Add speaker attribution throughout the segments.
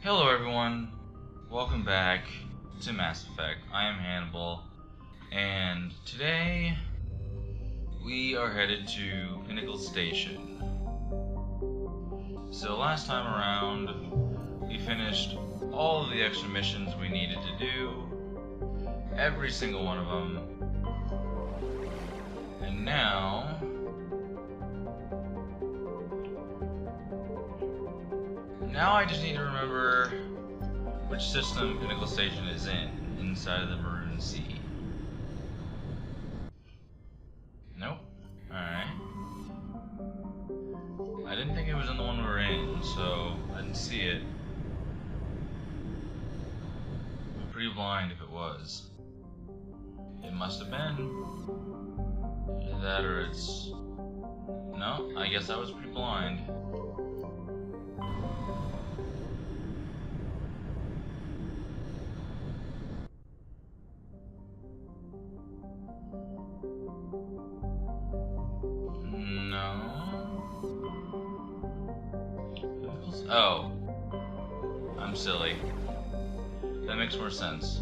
Speaker 1: Hello everyone, welcome back to Mass Effect. I am Hannibal, and today we are headed to Pinnacle Station. So last time around, we finished all of the extra missions we needed to do, every single one of them, and now I just need to remember which system Pinnacle Station is inside of the Maroon Sea. Nope. Alright. I didn't think it was in the one we were in, so I didn't see it. I'm pretty blind if it was. It must have been. That or it's... No, I guess I was pretty blind. Oh. I'm silly. That makes more sense.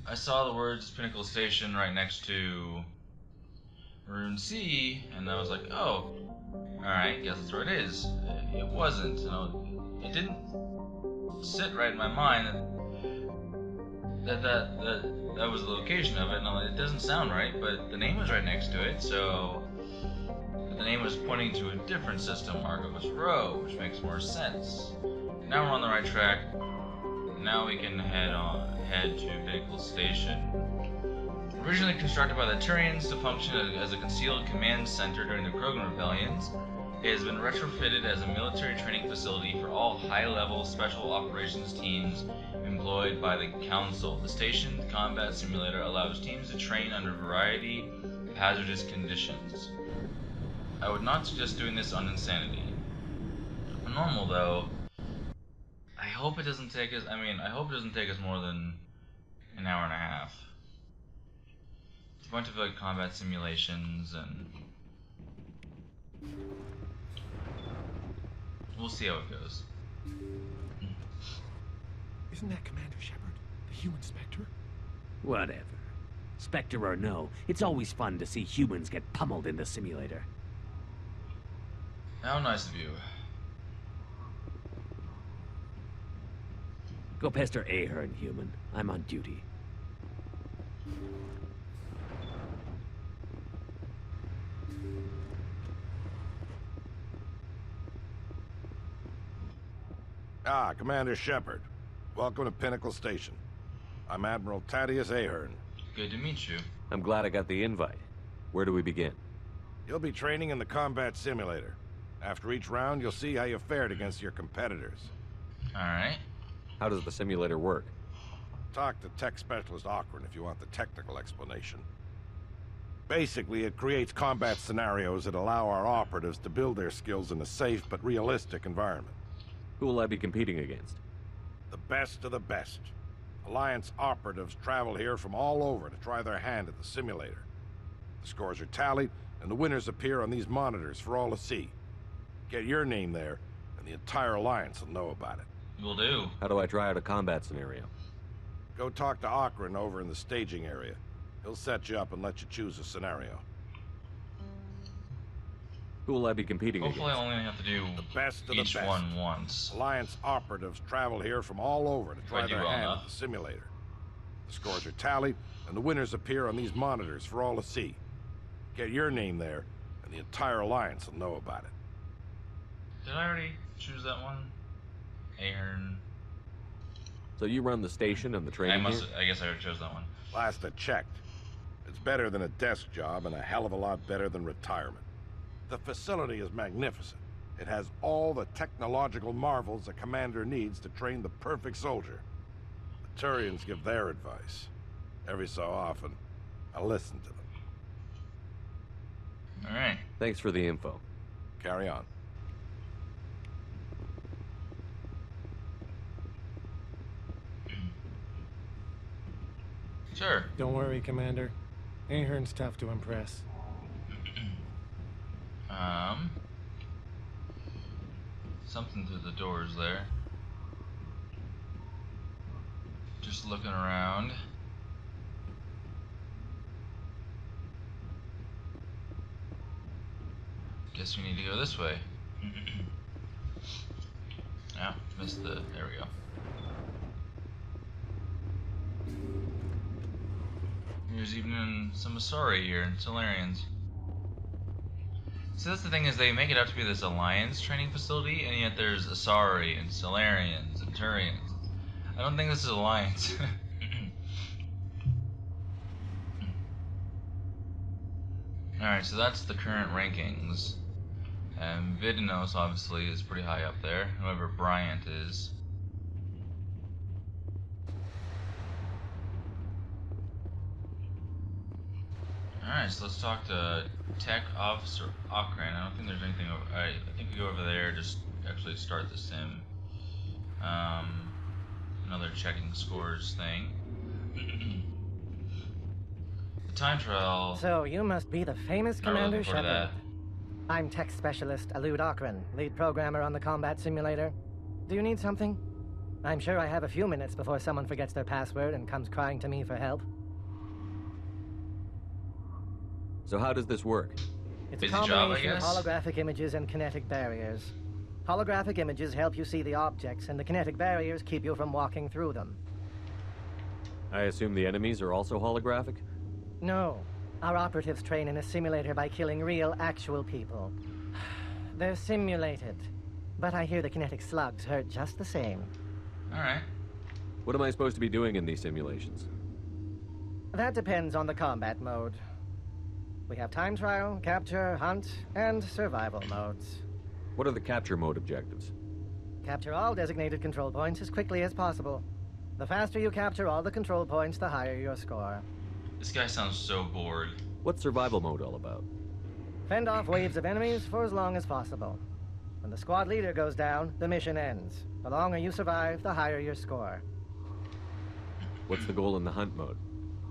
Speaker 1: I saw the words Pinnacle Station right next to Maroon Sea, and I was like, oh, alright, guess that's where it is. It wasn't. It didn't sit right in my mind that was the location of it. No, it doesn't sound right, but the name was right next to it, so the name was pointing to a different system, Argos Row, which makes more sense. Now we're on the right track. Now we can head to Pinnacle Station. Originally constructed by the Turians to function as a concealed command center during the Krogan rebellions, it has been retrofitted as a military training facility for all high-level special operations teams employed by the Council. The station's combat simulator allows teams to train under a variety of hazardous conditions. I would not suggest doing this on Insanity. Normal, though, I hope it doesn't take us, I hope it doesn't take us more than an hour and a half. It's a bunch of like combat simulations, and we'll see how it goes.
Speaker 2: Isn't that Commander Shepard, the human Spectre?
Speaker 3: Whatever. Spectre or no, it's always fun to see humans get pummeled in the simulator.
Speaker 1: How nice of you.
Speaker 3: Go pester Ahern, human. I'm on duty.
Speaker 4: Ah, Commander Shepard. Welcome to Pinnacle Station. I'm Admiral Thaddeus Ahern.
Speaker 1: Good to meet you.
Speaker 5: I'm glad I got the invite. Where do we begin?
Speaker 4: You'll be training in the combat simulator. After each round, you'll see how you fared against your competitors.
Speaker 1: Alright.
Speaker 5: How does the simulator work?
Speaker 4: Talk to Tech Specialist Ocran if you want the technical explanation. Basically, it creates combat scenarios that allow our operatives to build their skills in a safe but realistic environment.
Speaker 5: Who will I be competing against?
Speaker 4: The best of the best. Alliance operatives travel here from all over to try their hand at the simulator. The scores are tallied, and the winners appear on these monitors for all to see. Get your name there, and the entire Alliance will know about it.
Speaker 1: Will do.
Speaker 5: How do I try out a combat scenario?
Speaker 4: Go talk to Ocran over in the staging area. He'll set you up and let you choose a scenario.
Speaker 5: Who will I be competing
Speaker 1: Hopefully
Speaker 5: against?
Speaker 1: I only have to do
Speaker 4: The best of
Speaker 1: each
Speaker 4: the best.
Speaker 1: one once.
Speaker 4: Alliance operatives travel here from all over to try
Speaker 1: I do
Speaker 4: their
Speaker 1: well
Speaker 4: hand
Speaker 1: enough.
Speaker 4: at the simulator. The scores are tallied, and the winners appear on these monitors for all to see. Get your name there, and the entire Alliance will know about it.
Speaker 1: Did I already choose that one? Ahern.
Speaker 5: So you run the station and the training here?
Speaker 1: I guess I already chose that one.
Speaker 4: Last I checked. It's better than a desk job and a hell of a lot better than retirement. The facility is magnificent. It has all the technological marvels a commander needs to train the perfect soldier. The Turians give their advice. Every so often, I listen to them.
Speaker 1: Alright.
Speaker 5: Thanks for the info.
Speaker 4: Carry on.
Speaker 1: Sure.
Speaker 2: Don't worry, Commander. Ahern's tough to impress.
Speaker 1: Something through the doors there. Just looking around. Guess we need to go this way. Ah, missed the. There we go. There's even some Asari here, Solarians. So that's the thing, is they make it out to be this Alliance training facility, and yet there's Asari and Solarians and Turians. I don't think this is Alliance. Alright, so that's the current rankings. And Vidinos obviously is pretty high up there, whoever Bryant is. Alright, so let's talk to Tech Officer Okran. I don't think there's anything over. I think we go over there, just actually start the sim. Another checking scores thing. The time trial.
Speaker 6: So you must be the famous
Speaker 1: Not really
Speaker 6: Commander
Speaker 1: looking forward to
Speaker 6: Shepard. I'm Tech Specialist Alud Okran, lead programmer on the combat simulator. Do you need something? I'm sure I have a few minutes before someone forgets their password and comes crying to me for help.
Speaker 5: So how does this work?
Speaker 6: It's a
Speaker 1: Busy job, I
Speaker 6: combination of
Speaker 1: guess?
Speaker 6: holographic images and kinetic barriers. Holographic images help you see the objects, and the kinetic barriers keep you from walking through them.
Speaker 5: I assume the enemies are also holographic?
Speaker 6: No. Our operatives train in a simulator by killing real, actual people. They're simulated. But I hear the kinetic slugs hurt just the same.
Speaker 1: Alright.
Speaker 5: What am I supposed to be doing in these simulations?
Speaker 6: That depends on the combat mode. We have time trial, capture, hunt, and survival modes.
Speaker 5: What are the capture mode objectives?
Speaker 6: Capture all designated control points as quickly as possible. The faster you capture all the control points, the higher your score.
Speaker 1: This guy sounds so bored.
Speaker 5: What's survival mode all about?
Speaker 6: Fend off waves of enemies for as long as possible. When the squad leader goes down, the mission ends. The longer you survive, the higher your score.
Speaker 5: What's the goal in the hunt mode?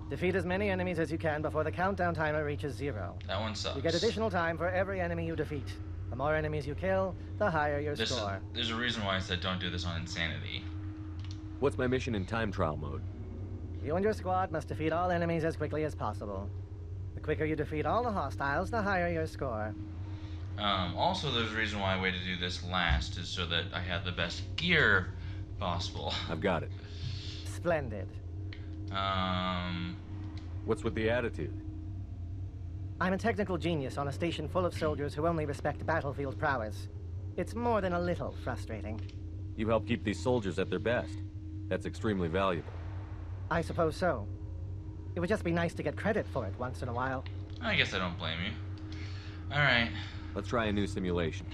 Speaker 6: Defeat as many enemies as you can before the countdown timer reaches 0.
Speaker 1: That one sucks.
Speaker 6: You get additional time for every enemy you defeat. The more enemies you kill, the higher your score.
Speaker 1: There's a reason why I said don't do this on Insanity.
Speaker 5: What's my mission in time trial mode?
Speaker 6: You and your squad must defeat all enemies as quickly as possible. The quicker you defeat all the hostiles, the higher your score.
Speaker 1: Also, there's a reason why I waited to do this last, is so that I have the best gear possible.
Speaker 5: I've got it.
Speaker 6: Splendid.
Speaker 5: What's with the attitude?
Speaker 6: I'm a technical genius on a station full of soldiers who only respect battlefield prowess. It's more than a little frustrating.
Speaker 5: You help keep these soldiers at their best. That's extremely valuable.
Speaker 6: I suppose so. It would just be nice to get credit for it once in a while.
Speaker 1: I guess I don't blame you. Alright.
Speaker 5: Let's try a new simulation.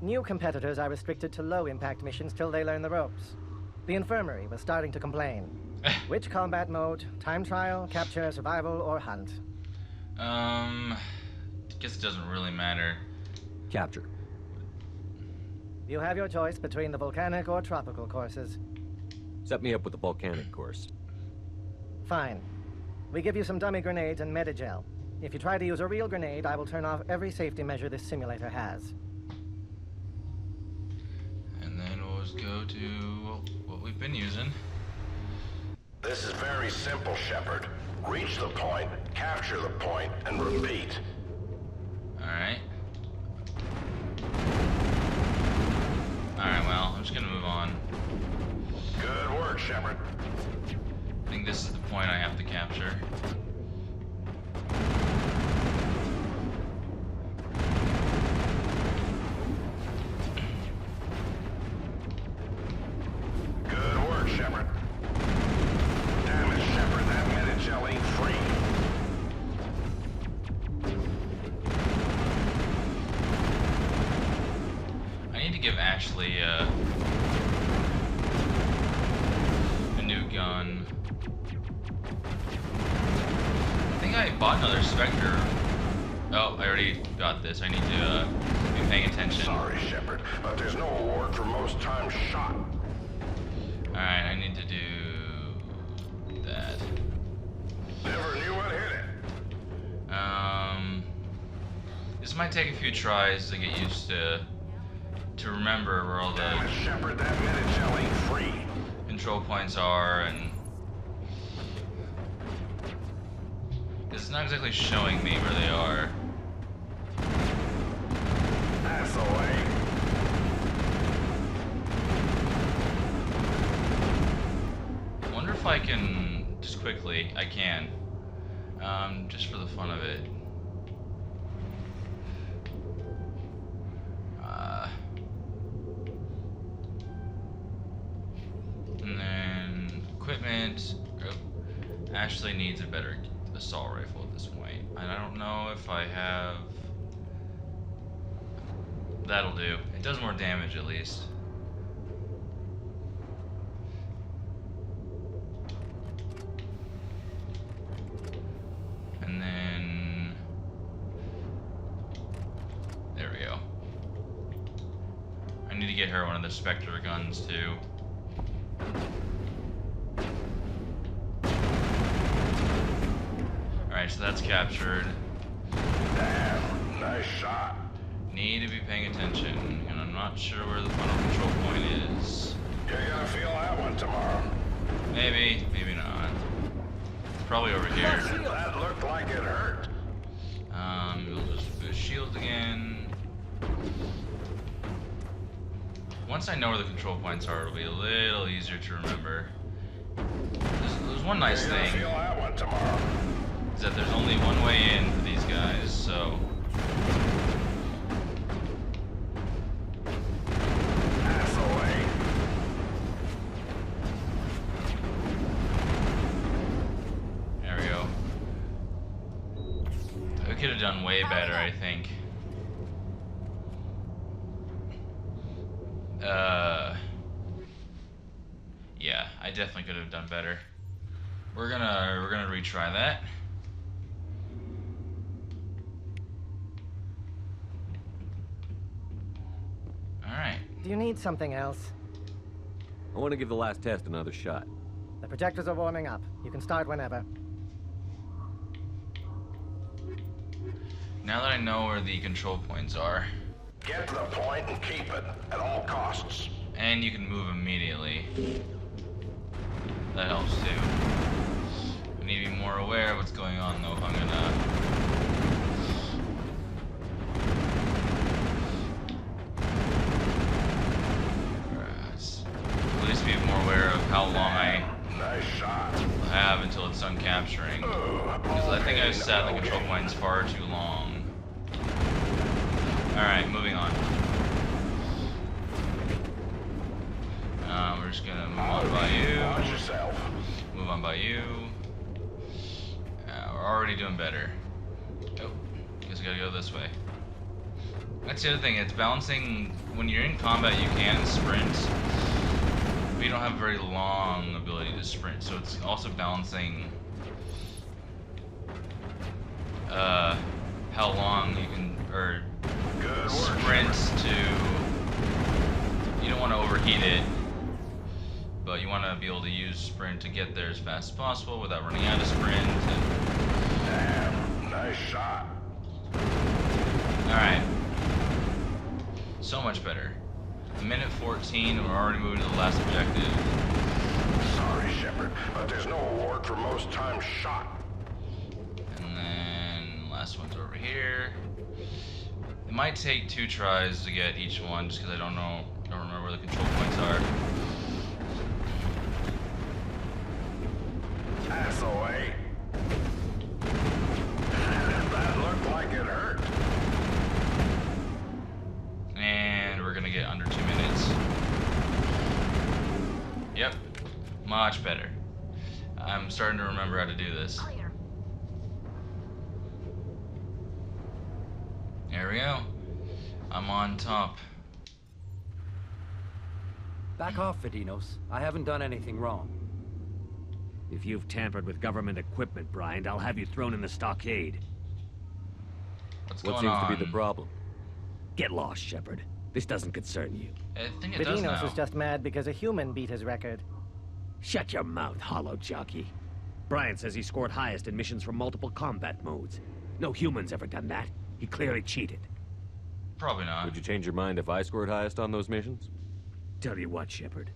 Speaker 6: New competitors are restricted to low-impact missions till they learn the ropes. The infirmary was starting to complain. Which combat mode? Time trial, capture, survival, or hunt?
Speaker 1: Guess it doesn't really matter.
Speaker 5: Capture.
Speaker 6: You have your choice between the volcanic or tropical courses.
Speaker 5: Set me up with the volcanic course.
Speaker 6: Fine. We give you some dummy grenades and Medigel. If you try to use a real grenade, I will turn off every safety measure this simulator has.
Speaker 1: And then we'll just go to what we've been using.
Speaker 4: This is very simple, Shepard. Reach the point, capture the point, and repeat.
Speaker 1: Alright. Alright, well, I'm just gonna move on.
Speaker 4: Good work, Shepard.
Speaker 1: I think this is the point I have to capture.
Speaker 4: Good work, Shepard. Damn it, Shepard, that Medigel ain't free.
Speaker 1: I need to give Ashley a new gun. I think I bought another Spectre. Oh, I already got this. I need to be paying attention.
Speaker 4: Sorry, Shepard, but there's no award for most times shot.
Speaker 1: Alright, I need to do that.
Speaker 4: Never knew what hit it.
Speaker 1: might take a few tries to get used to remember where all
Speaker 4: Damn it,
Speaker 1: the
Speaker 4: Shepard, that minute shell ain't free.
Speaker 1: control points are, and it's not exactly showing me where they are.
Speaker 4: That's the way.
Speaker 1: I wonder if I can just quickly. I can, just for the fun of it. And then equipment. Oh, Ashley needs a better assault rifle at this point. And I don't know if I have. That'll do. It does more damage at least. And then there we go. I need to get her one of the Spectre guns too. Alright, so that's captured.
Speaker 4: Damn, nice shot.
Speaker 1: Need to be paying attention, and I'm not sure where the final control point is.
Speaker 4: You're gonna feel that one tomorrow.
Speaker 1: Maybe, maybe not. Probably over here.
Speaker 4: That looked like it hurt.
Speaker 1: We'll just boost shield again. Once I know where the control points are, it'll be a little easier to remember. There's one nice
Speaker 4: You're gonna
Speaker 1: thing,
Speaker 4: feel that one tomorrow.
Speaker 1: is that there's only one way in for these guys, so...
Speaker 4: That's the way.
Speaker 1: There we go. I could have done way better, I think. Yeah, I definitely could have done better. We're gonna retry that. Alright.
Speaker 6: Do you need something else?
Speaker 5: I want to give the last test another shot.
Speaker 6: The projectors are warming up. You can start whenever.
Speaker 1: Now that I know where the control points are,
Speaker 4: Get to the point and keep it at all costs.
Speaker 1: and you can move immediately, that helps too. I need to be more aware of what's going on though if I'm gonna... At least be more aware of how long I
Speaker 4: Nice shot.
Speaker 1: have until it's done capturing. Because I think I've sat in the control points far too long. Alright, moving on. We're just gonna move on by you.
Speaker 4: Watch yourself.
Speaker 1: Move on by you. We're already doing better. Oh, guess we gotta go this way. That's the other thing, it's balancing. When you're in combat, you can sprint, but you don't have a very long ability to sprint, so it's also balancing how long you can, or
Speaker 4: Good work.
Speaker 1: sprint to, you don't want to overheat it, but you want to be able to use sprint to get there as fast as possible without running out of sprint.
Speaker 4: Damn, nice shot.
Speaker 1: Alright. So much better. A minute 14, we're already moving to the last objective.
Speaker 4: Sorry, Shepard, but there's no award for most times shot.
Speaker 1: And then last one's over here. It might take 2 tries to get each one just because I don't remember where the control points are.
Speaker 4: That's the way. That looked like it hurt.
Speaker 1: And we're gonna get under 2 minutes. Yep. Much better. I'm starting to remember how to do this. There we go. I'm on top.
Speaker 7: Back off, Vidinos. I haven't done anything wrong.
Speaker 3: If you've tampered with government equipment, Bryant, I'll have you thrown in the stockade.
Speaker 1: What's
Speaker 5: What
Speaker 1: going
Speaker 5: seems
Speaker 1: on?
Speaker 5: to be the problem?
Speaker 3: Get lost, Shepard. This doesn't concern you.
Speaker 1: I think it does
Speaker 6: Vidinos
Speaker 1: now.
Speaker 6: is just mad because a human beat his record.
Speaker 3: Shut your mouth, hollow jockey. Bryant says he scored highest in missions from multiple combat modes. No human's ever done that. He clearly cheated.
Speaker 1: Probably not.
Speaker 5: Would you change your mind if I scored highest on those missions?
Speaker 3: Tell you what, Shepard.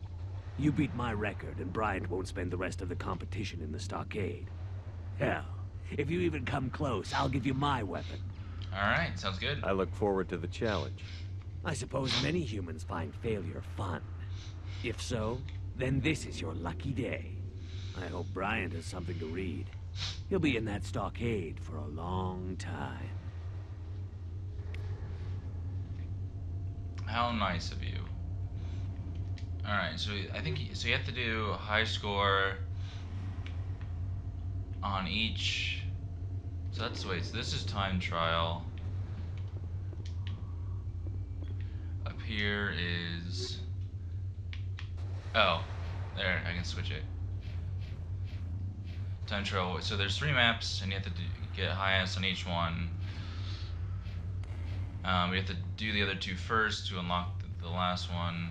Speaker 3: You beat my record, and Bryant won't spend the rest of the competition in the stockade. Hell, if you even come close, I'll give you my weapon.
Speaker 1: Alright, sounds good.
Speaker 5: I look forward to the challenge.
Speaker 3: I suppose many humans find failure fun. If so, then this is your lucky day. I hope Bryant has something to read. He'll be in that stockade for a long time.
Speaker 1: How nice of you. Alright, so I think so you have to do a high score on each. So that's wait, so this is time trial. Up here is oh, there, I can switch it. Time trial, so there's 3 maps and you have to get highest on each one. We have to do the other 2 first to unlock the last one.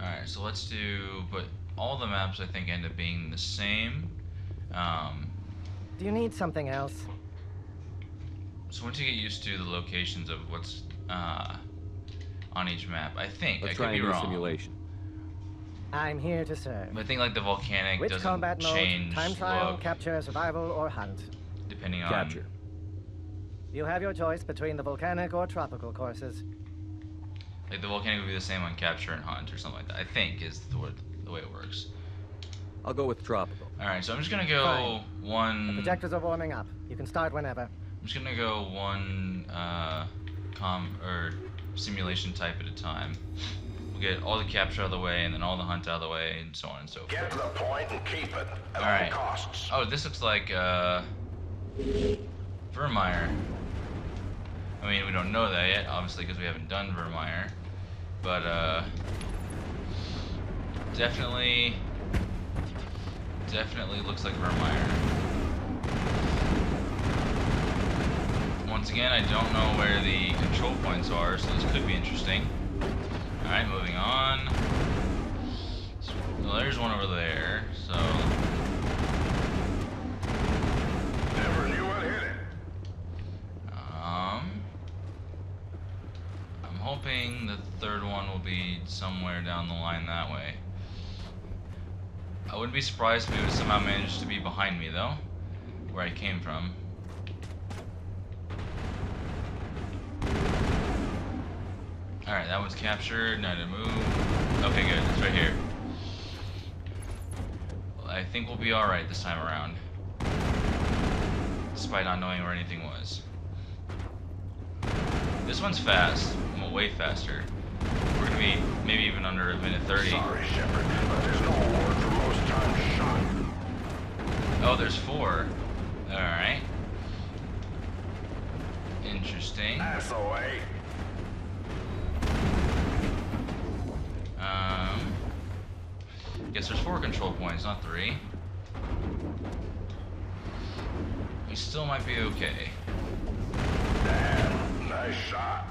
Speaker 1: Alright, so let's do, but all the maps I think end up being the same.
Speaker 6: Do you need something else?
Speaker 1: So once you get used to the locations of what's on each map, I think,
Speaker 5: Let's
Speaker 1: I
Speaker 5: try
Speaker 1: could
Speaker 5: a
Speaker 1: be
Speaker 5: new
Speaker 1: wrong.
Speaker 5: simulation.
Speaker 6: I'm here to serve.
Speaker 1: But I think like the volcanic
Speaker 6: Which
Speaker 1: doesn't
Speaker 6: combat mode?
Speaker 1: change
Speaker 6: Time trial,
Speaker 1: look
Speaker 6: capture, survival, or hunt?
Speaker 1: depending on
Speaker 5: Capture.
Speaker 6: You have your choice between the volcanic or tropical courses.
Speaker 1: like the volcanic would be the same on capture and hunt or something like that. I think is the way it works.
Speaker 5: I'll go with tropical.
Speaker 1: Alright, so I'm just gonna go
Speaker 6: Fine. The
Speaker 1: one.
Speaker 6: projectors are warming up. You can start whenever.
Speaker 1: I'm just gonna go one simulation type at a time. We'll get all the capture out of the way and then all the hunt out of the way and so on and so forth.
Speaker 4: Get to the point and keep it at
Speaker 1: Alright.
Speaker 4: all costs.
Speaker 1: Oh, this looks like Vermeer. I mean, we don't know that yet, obviously, because we haven't done Vermeer. But definitely looks like Vermeer. Once again, I don't know where the control points are, so this could be interesting. Alright, moving on. So there's one over there, so...
Speaker 4: Never knew what hit it.
Speaker 1: I'm hoping the third one will be somewhere down the line that way. I wouldn't be surprised if it would somehow manage to be behind me, though, where I came from. Alright, that one's captured. Now to move. Okay, good. It's right here. Well, I think we'll be alright this time around. Despite not knowing where anything was. This one's fast. Well, way faster. We're gonna be maybe even under a minute 30.
Speaker 4: Sorry, Shepard, but there's no award for most times shot.
Speaker 1: Oh, there's 4. Alright. Interesting.
Speaker 4: That's the way.
Speaker 1: Guess there's 4 control points, not 3. We still might be okay.
Speaker 4: Damn, nice shot.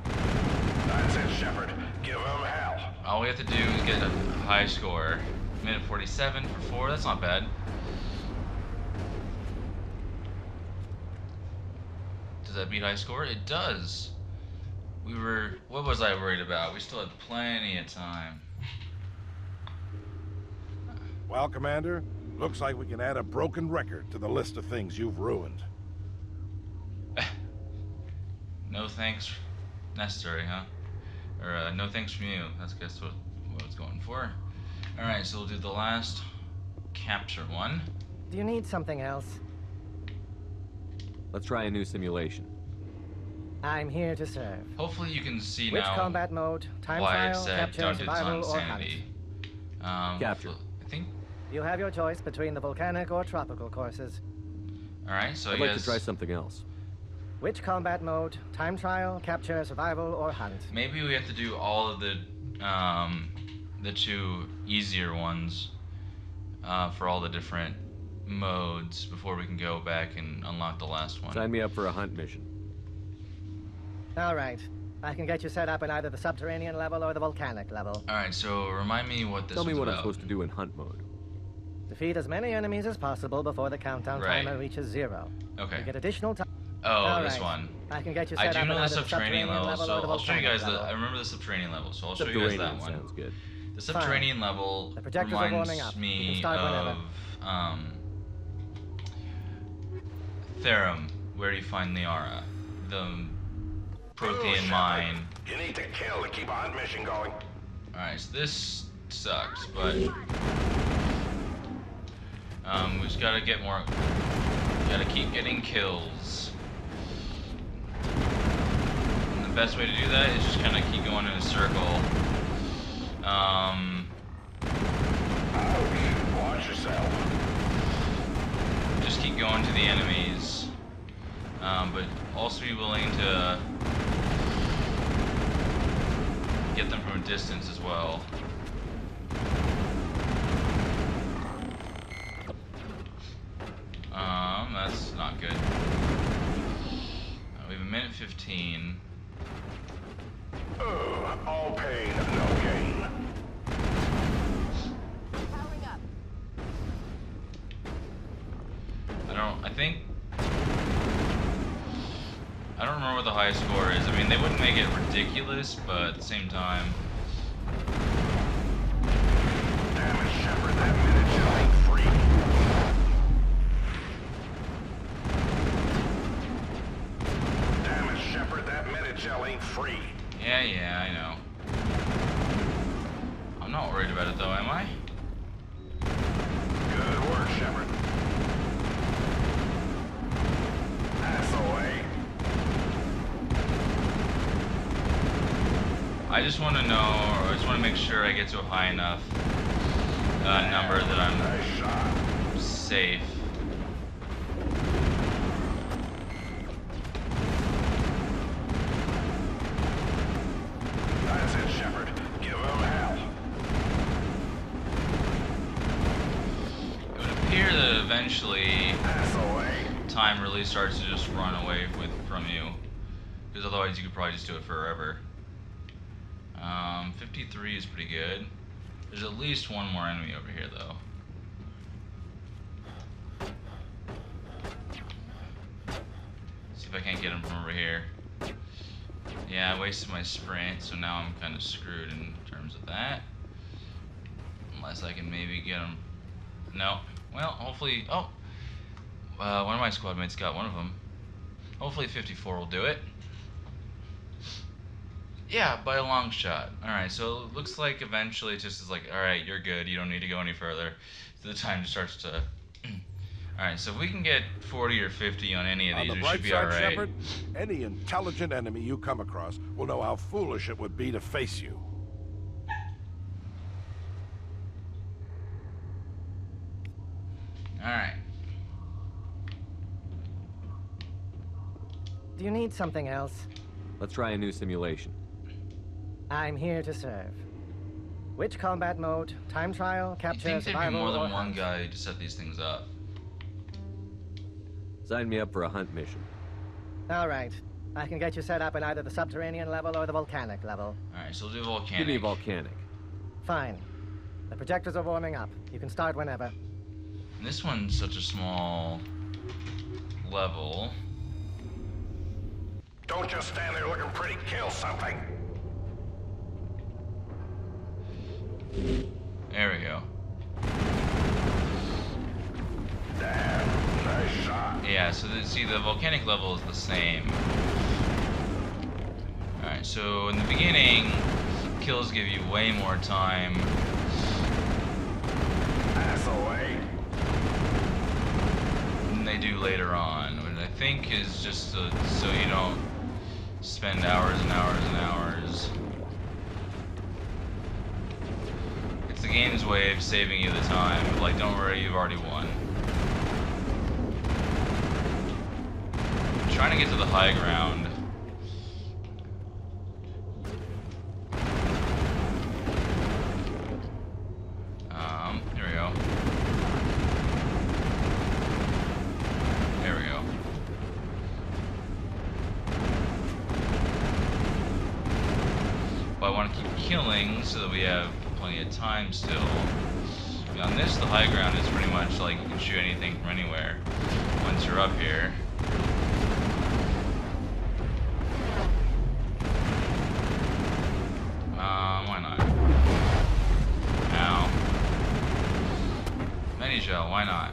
Speaker 4: That's it, Shepard. Give him hell.
Speaker 1: All we have to do is get a high score. Minute 47 for 4, that's not bad. Does that beat high score? It does. What was I worried about? We still had plenty of time.
Speaker 4: Well, Commander, looks like we can add a broken record to the list of things you've ruined.
Speaker 1: No thanks necessary, huh? Or no thanks from you. That's I guess what I was going for. Alright, so we'll do the last capture one.
Speaker 6: Do you need something else?
Speaker 5: Let's try a new simulation.
Speaker 6: I'm here to serve.
Speaker 1: Hopefully you can see
Speaker 6: Which
Speaker 1: now
Speaker 6: combat mode? Time
Speaker 1: why I
Speaker 6: trial,
Speaker 1: said
Speaker 6: capture,
Speaker 1: don't do this
Speaker 6: survival,
Speaker 1: on
Speaker 6: or hunt?
Speaker 1: sanity.
Speaker 5: Capture.
Speaker 1: I think.
Speaker 6: You have your choice between the volcanic or tropical courses.
Speaker 1: Alright, so
Speaker 5: I'd
Speaker 1: I
Speaker 5: like
Speaker 1: guess
Speaker 5: to try something else.
Speaker 6: Which combat mode? Time trial, capture, survival, or hunt?
Speaker 1: maybe we have to do all of the 2 easier ones for all the different modes before we can go back and unlock the last one.
Speaker 5: Sign me up for a hunt mission.
Speaker 6: All right. I can get you set up in either the subterranean level or the volcanic level.
Speaker 1: Alright, so remind me what this
Speaker 5: Tell me
Speaker 1: one's
Speaker 5: what I'm
Speaker 1: about.
Speaker 5: supposed to do in hunt mode.
Speaker 6: Defeat as many enemies as possible before the countdown
Speaker 1: Right.
Speaker 6: timer reaches 0.
Speaker 1: Okay.
Speaker 6: You get additional time.
Speaker 1: Oh, this one.
Speaker 6: I can get you
Speaker 1: I
Speaker 6: set
Speaker 1: do
Speaker 6: up in
Speaker 1: know the
Speaker 6: either
Speaker 1: subterranean level,
Speaker 6: or
Speaker 1: so
Speaker 6: the
Speaker 1: I'll show you guys
Speaker 6: volcanic
Speaker 1: the. I
Speaker 6: level.
Speaker 1: remember the subterranean level, so I'll show you guys that
Speaker 5: Subterranean
Speaker 1: one.
Speaker 5: sounds good.
Speaker 1: The subterranean level
Speaker 6: The projectors are warming
Speaker 1: reminds
Speaker 6: up. You
Speaker 1: me
Speaker 6: can start whenever.
Speaker 1: of Therum, where you find Liara, the Prothean mine.
Speaker 4: You need to kill to keep a hunt mission going.
Speaker 1: Alright, so this sucks, but we just gotta get more. Gotta keep getting kills. And the best way to do that is just kind of keep going in a circle.
Speaker 4: Watch yourself.
Speaker 1: Just keep going to the enemies, but also be willing to get them from a distance as well. That's not good. We have a minute 15.
Speaker 4: All pain, no gain.
Speaker 8: Powering up.
Speaker 1: I don't remember what the highest score is. I mean, they wouldn't make it ridiculous, but at the same time.
Speaker 4: Damn it, Shepard, that minute shell ain't free. Damn it, Shepard, that minute shell ain't free.
Speaker 1: Yeah, I know. I'm not worried about it though, am I?
Speaker 4: Good work, Shepard. That's away.
Speaker 1: I just want to know, or I just want to make sure I get to a high enough number that I'm
Speaker 4: Nice shot.
Speaker 1: safe.
Speaker 4: That's it, Shepard. Give them hell.
Speaker 1: It would appear that eventually
Speaker 4: That's away.
Speaker 1: time really starts to just run away from you, because otherwise you could probably just do it forever. 53 is pretty good. There's at least one more enemy over here though. See if I can't get him from over here. Yeah, I wasted my sprint, so now I'm kind of screwed in terms of that. Unless I can maybe get him. No. Well, hopefully. Oh! One of my squad mates got one of them. Hopefully 54 will do it. Yeah, by a long shot. Alright, so it looks like eventually it just is like, alright, you're good, you don't need to go any further. So the time starts to... Alright, so if we can get 40 or 50 on any of
Speaker 4: On
Speaker 1: these,
Speaker 4: the
Speaker 1: we
Speaker 4: bright
Speaker 1: should be
Speaker 4: side,
Speaker 1: alright.
Speaker 4: Shepard, any intelligent enemy you come across will know how foolish it would be to face you.
Speaker 1: Alright.
Speaker 6: Do you need something else?
Speaker 5: Let's try a new simulation.
Speaker 6: I'm here to serve. Which combat mode? Time trial,
Speaker 1: I
Speaker 6: capture,
Speaker 1: think there'd be
Speaker 6: survival,
Speaker 1: more
Speaker 6: or
Speaker 1: than one
Speaker 6: hunt?
Speaker 1: guy to set these things up.
Speaker 5: Sign me up for a hunt mission.
Speaker 6: All right. I can get you set up in either the subterranean level or the volcanic level.
Speaker 1: Alright, so we'll do volcanic.
Speaker 5: Give me volcanic.
Speaker 6: Fine. The projectors are warming up. You can start whenever.
Speaker 1: And this one's such a small level.
Speaker 4: Don't just stand there looking pretty. Kill something.
Speaker 1: There we go.
Speaker 4: Damn, nice shot.
Speaker 1: Yeah, so see, the volcanic level is the same. Alright, so in the beginning, kills give you way more time.
Speaker 4: That's away.
Speaker 1: Than they do later on, which I think is just so you don't spend hours and hours and hours. It's the game's way of saving you the time. But like, don't worry, you've already won. I'm trying to get to the high ground. Here we go. There we go. want to keep killing so that we have plenty of time still. On this, the high ground is pretty much like you can shoot anything from anywhere once you're up here. Why not? Ow. Mini shell, why not?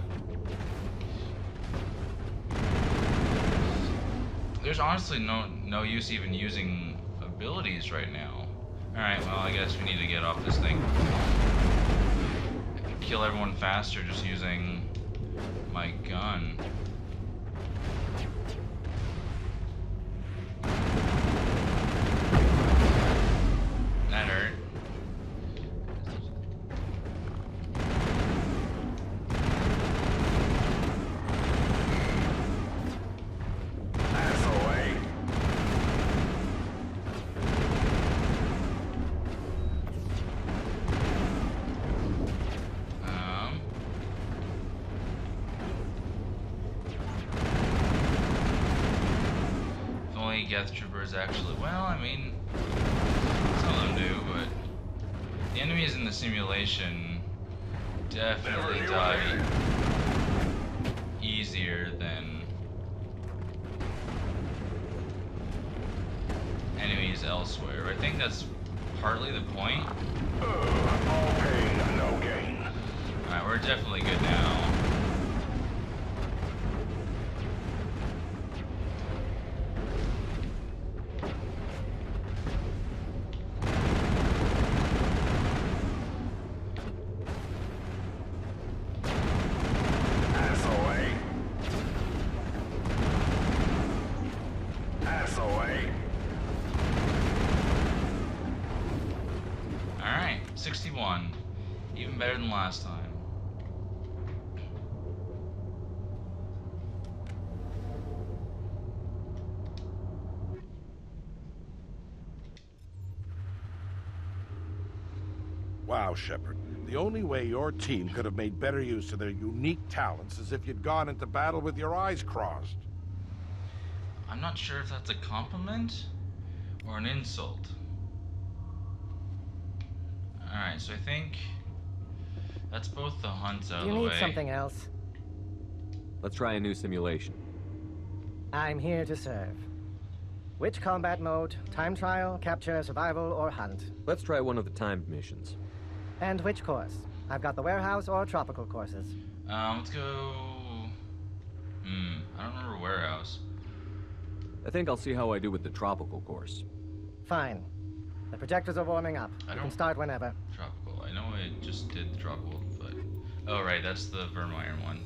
Speaker 1: There's honestly no use even using abilities right now. Alright, well I guess we need to get off this thing. I can kill everyone faster just using my gun. That hurt. Death troopers actually, well, I mean, some of them do, but the enemies in the simulation definitely die easier than enemies elsewhere. I think that's partly the point.
Speaker 4: All pain, no gain.
Speaker 1: Alright, we're definitely good now. Alright, 61. Even better than last time.
Speaker 4: Wow, Shepard. The only way your team could have made better use of their unique talents is if you'd gone into battle with your eyes crossed.
Speaker 1: I'm not sure if that's a compliment or an insult. Alright, so I think that's both the hunts out of the way.
Speaker 6: Do you need something else?
Speaker 5: Let's try a new simulation.
Speaker 6: I'm here to serve. Which combat mode? Time trial, capture, survival, or hunt?
Speaker 5: Let's try one of the timed missions.
Speaker 6: And which course? I've got the warehouse or tropical courses.
Speaker 1: Let's go... I don't remember warehouse.
Speaker 5: I think I'll see how I do with the tropical course.
Speaker 6: Fine. The projectors are warming up. You can start whenever.
Speaker 1: Tropical. I know I just did the tropical, but... Oh, right, that's the Vermeer one.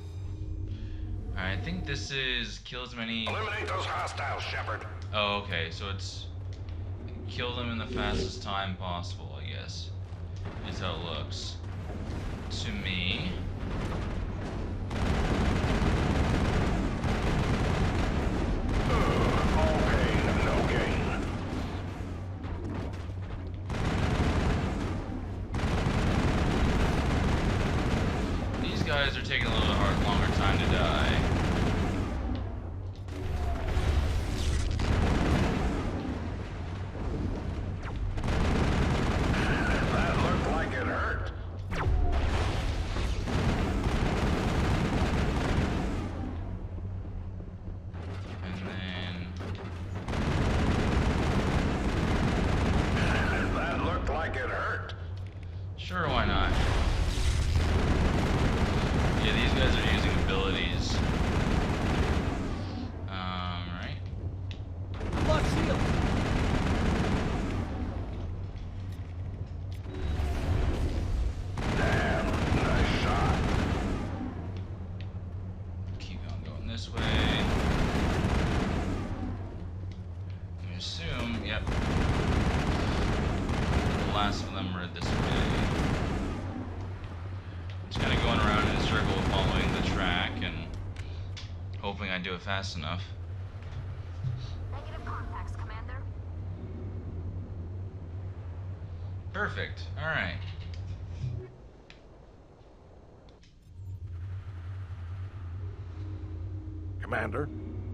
Speaker 1: Alright, I think this is kill as many...
Speaker 4: Eliminate those hostiles, Shepard.
Speaker 1: Oh, okay, so it's... kill them in the fastest time possible, I guess. Is how it looks. To me...
Speaker 4: All pain, no gain.
Speaker 1: These guys are taking a little longer time to die.
Speaker 4: That looked like it hurt.
Speaker 1: And then...
Speaker 4: That looked like it hurt.
Speaker 1: Sure, why not? Yeah, these guys are using abilities. Right.
Speaker 3: Lock shield!
Speaker 4: Damn, nice shot.
Speaker 1: Keep on going this way. I assume, yep. The last of them are this way. Just kind of going around in a circle, following the track, and hoping I do it fast enough.
Speaker 8: Negative contacts, Commander.
Speaker 1: Perfect. All right.
Speaker 4: Commander,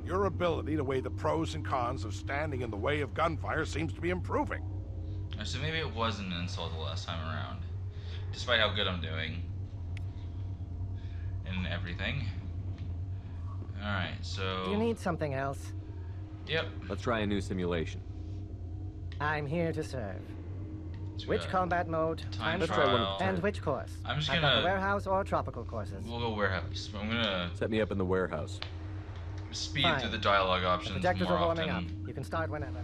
Speaker 4: your ability to weigh the pros and cons of standing in the way of gunfire seems to be improving.
Speaker 1: So maybe it wasn't an insult the last time around, despite how good I'm doing and everything. All right, so.
Speaker 6: Do you need something else?
Speaker 1: Yep.
Speaker 5: Let's try a new simulation.
Speaker 6: I'm here to serve.
Speaker 1: So we
Speaker 6: Which
Speaker 1: got
Speaker 6: combat mode,
Speaker 1: time
Speaker 5: Let's try one
Speaker 1: trial.
Speaker 5: at a time.
Speaker 6: and which course?
Speaker 1: I'm just
Speaker 6: I've got the
Speaker 1: gonna.
Speaker 6: warehouse or tropical courses.
Speaker 1: We'll go warehouse. I'm gonna
Speaker 5: Set me up in the warehouse.
Speaker 1: speed
Speaker 6: Fine.
Speaker 1: through the dialogue
Speaker 6: The
Speaker 1: options
Speaker 6: projectors
Speaker 1: more
Speaker 6: are warming up.
Speaker 1: often.
Speaker 6: You can start whenever.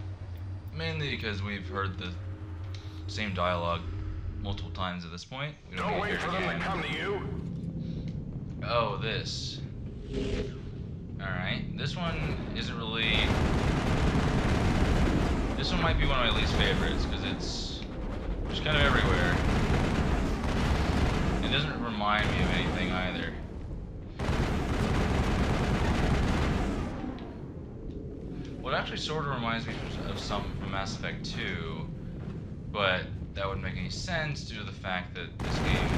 Speaker 1: Mainly because we've heard the same dialogue multiple times at this point. We don't
Speaker 4: Don't
Speaker 1: need
Speaker 4: wait
Speaker 1: to
Speaker 4: for
Speaker 1: hear it
Speaker 4: them to
Speaker 1: again.
Speaker 4: come to you.
Speaker 1: Oh, this. Alright, this one isn't really. This one might be one of my least favorites because it's just kind of everywhere. It doesn't remind me of anything either. What actually sort of reminds me of something from Mass Effect 2, but that wouldn't make any sense due to the fact that this game,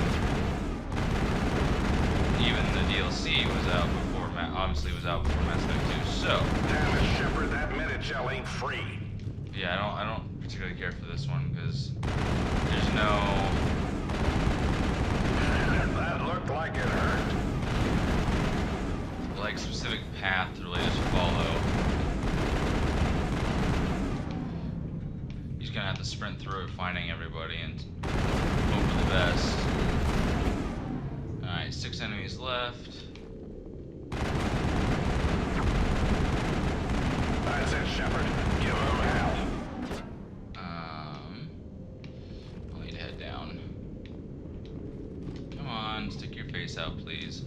Speaker 1: even the DLC was out before, obviously was out before Mass Effect 2. So,
Speaker 4: Damn it, Shepard, that Medi-Gel ain't free.
Speaker 1: yeah, I don't particularly care for this one because there's no.
Speaker 4: That looked like it hurt.
Speaker 1: Like specific path to really just follow. He's gonna have to sprint through it, finding everybody and hope for the best. Alright, 6 enemies left.
Speaker 4: That's it, Shepard. Give him hell.
Speaker 1: I'll need to head down. Come on, stick your face out, please.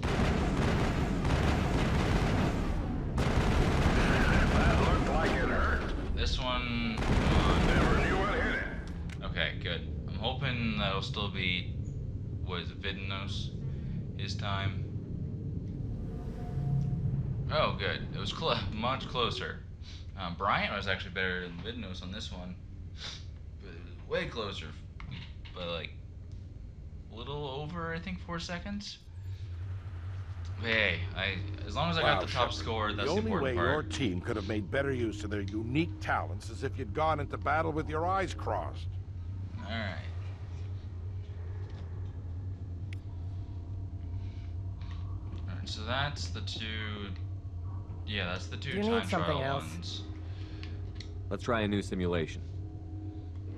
Speaker 4: That looked like it hurt.
Speaker 1: This one, come on.
Speaker 4: Never knew what hit it.
Speaker 1: Okay, good. I'm hoping that'll still be, what is it, Vidnos? His time. Oh, good. It was much closer. Bryant was actually better than Vidnos on this one. But it was way closer. But like, a little over, I think, 4 seconds. But hey, as long as I got the top
Speaker 4: Shepard.
Speaker 1: score, that's
Speaker 4: the
Speaker 1: the
Speaker 4: only way
Speaker 1: important
Speaker 4: your
Speaker 1: part.
Speaker 4: team could have made better use of their unique talents is if you'd gone into battle with your eyes crossed.
Speaker 1: Alright. Alright, so that's the two. Yeah, that's the two
Speaker 6: Do you need
Speaker 1: time
Speaker 6: something
Speaker 1: trial
Speaker 6: else?
Speaker 1: ones.
Speaker 5: Let's try a new simulation.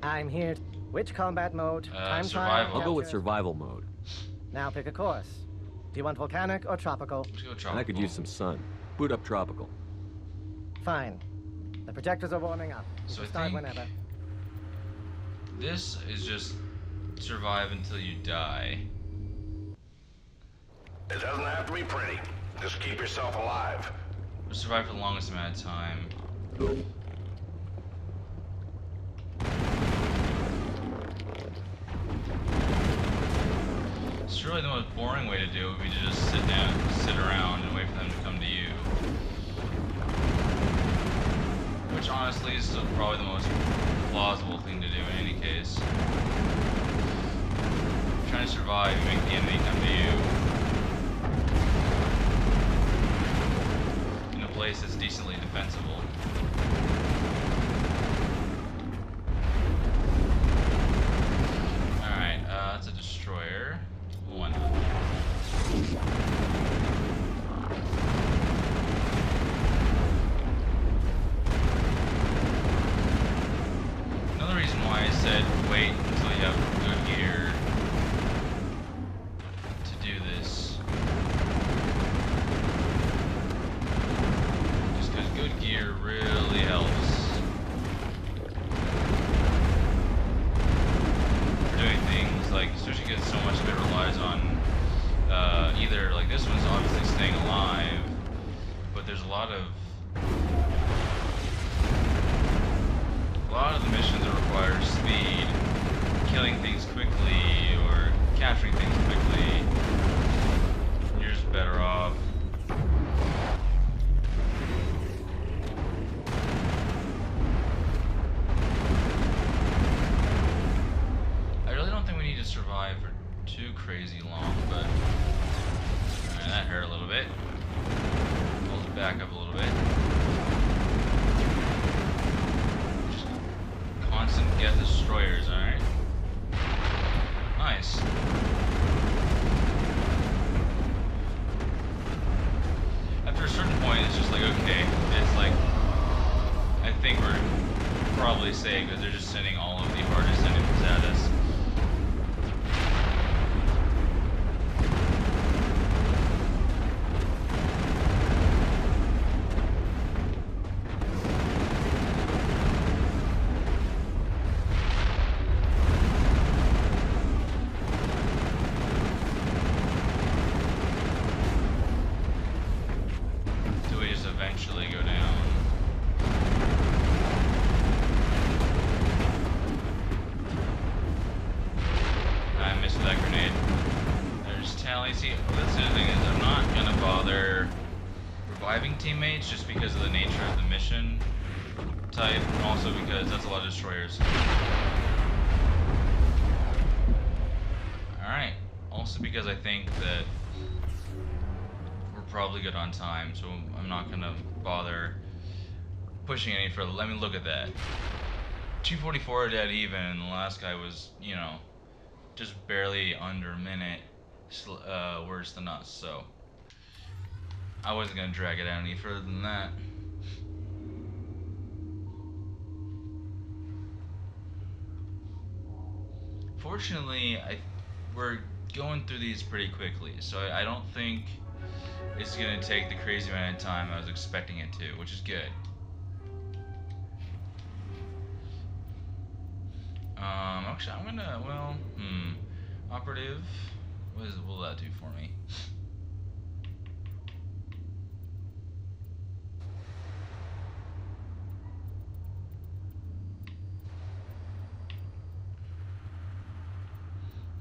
Speaker 6: I'm here. Which combat mode? Time
Speaker 1: survival.
Speaker 6: trial.
Speaker 5: I'll go with
Speaker 6: capture?
Speaker 5: survival mode.
Speaker 6: Now pick a course. Do you want volcanic or tropical?
Speaker 1: Let's go
Speaker 5: And
Speaker 1: tropical.
Speaker 5: I could use some sun. Boot up tropical.
Speaker 6: Fine. The projectors are warming up. You
Speaker 1: So
Speaker 6: can
Speaker 1: I
Speaker 6: start
Speaker 1: think-
Speaker 6: whenever.
Speaker 1: This is just survive until you die.
Speaker 4: It doesn't have to be pretty. Just keep yourself alive.
Speaker 1: Survive for the longest amount of time. It's really the most boring way to do it would be to just sit around and wait for them to come to you. Which honestly is probably the most plausible thing to do in any case. Trying to survive, you make the enemy come to you in a place that's decently defensible. Alright, that's a destroyer. One. Another reason why I said wait until you have good gear to do this. Just because good gear really helps. For doing things like, especially because so much of it relies on either, like this one's obviously staying alive, but there's a lot of the missions that require speed, killing things quickly or capturing things quickly. You're just better off. I really don't think we need to survive for too crazy long, but alright, that hurt a little bit. Hold it back up a little bit. Just constant get the destroyers, alright? Nice. After a certain point, it's just like, okay, it's like, I think we're probably safe because they're just sending all of the hardest enemies at us. Eventually go down. I missed that grenade. There's Tally. See, that's the other thing is I'm not gonna bother reviving teammates just because of the nature of the mission type, and also because that's a lot of destroyers. Alright. Also because I think that probably good on time, so I'm not gonna bother pushing any further. Let me look at that. 244 dead even, and the last guy was, you know, just barely under a minute worse than us, so I wasn't gonna drag it out any further than that. Fortunately, we're going through these pretty quickly, so I don't think it's gonna take the crazy amount of time I was expecting it to, which is good. Actually, I'm gonna, well, operative, what will that do for me?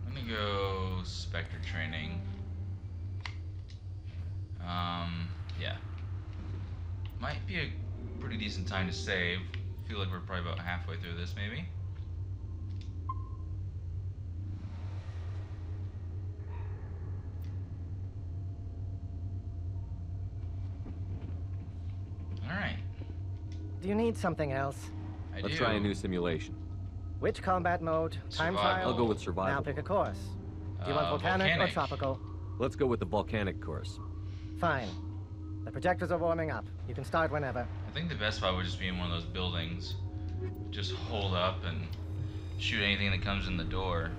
Speaker 1: I'm gonna go Spectre training. Yeah. Might be a pretty decent time to save. Feel like we're probably about halfway through this, maybe. Alright.
Speaker 6: Do you need something else?
Speaker 5: Let's try a new simulation.
Speaker 6: Which combat mode? Time trial?
Speaker 5: I'll go with survival.
Speaker 6: Now pick a course. Do you want volcanic or tropical?
Speaker 5: Let's go with the volcanic course.
Speaker 6: Fine. The projectors are warming up. You can start whenever.
Speaker 1: I think the best spot would just be in one of those buildings. Just hold up and shoot anything that comes in the door.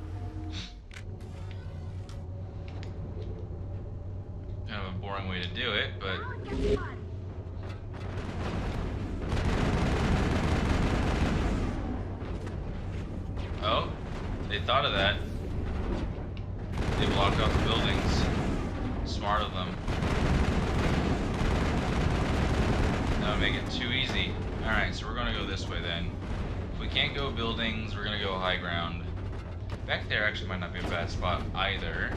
Speaker 1: Kind of a boring way to do it, but... Oh, they thought of that. They blocked off the buildings. Smart of them. That would make it too easy. Alright, so we're gonna go this way then. If we can't go buildings, we're gonna go high ground. Back there actually might not be a bad spot either.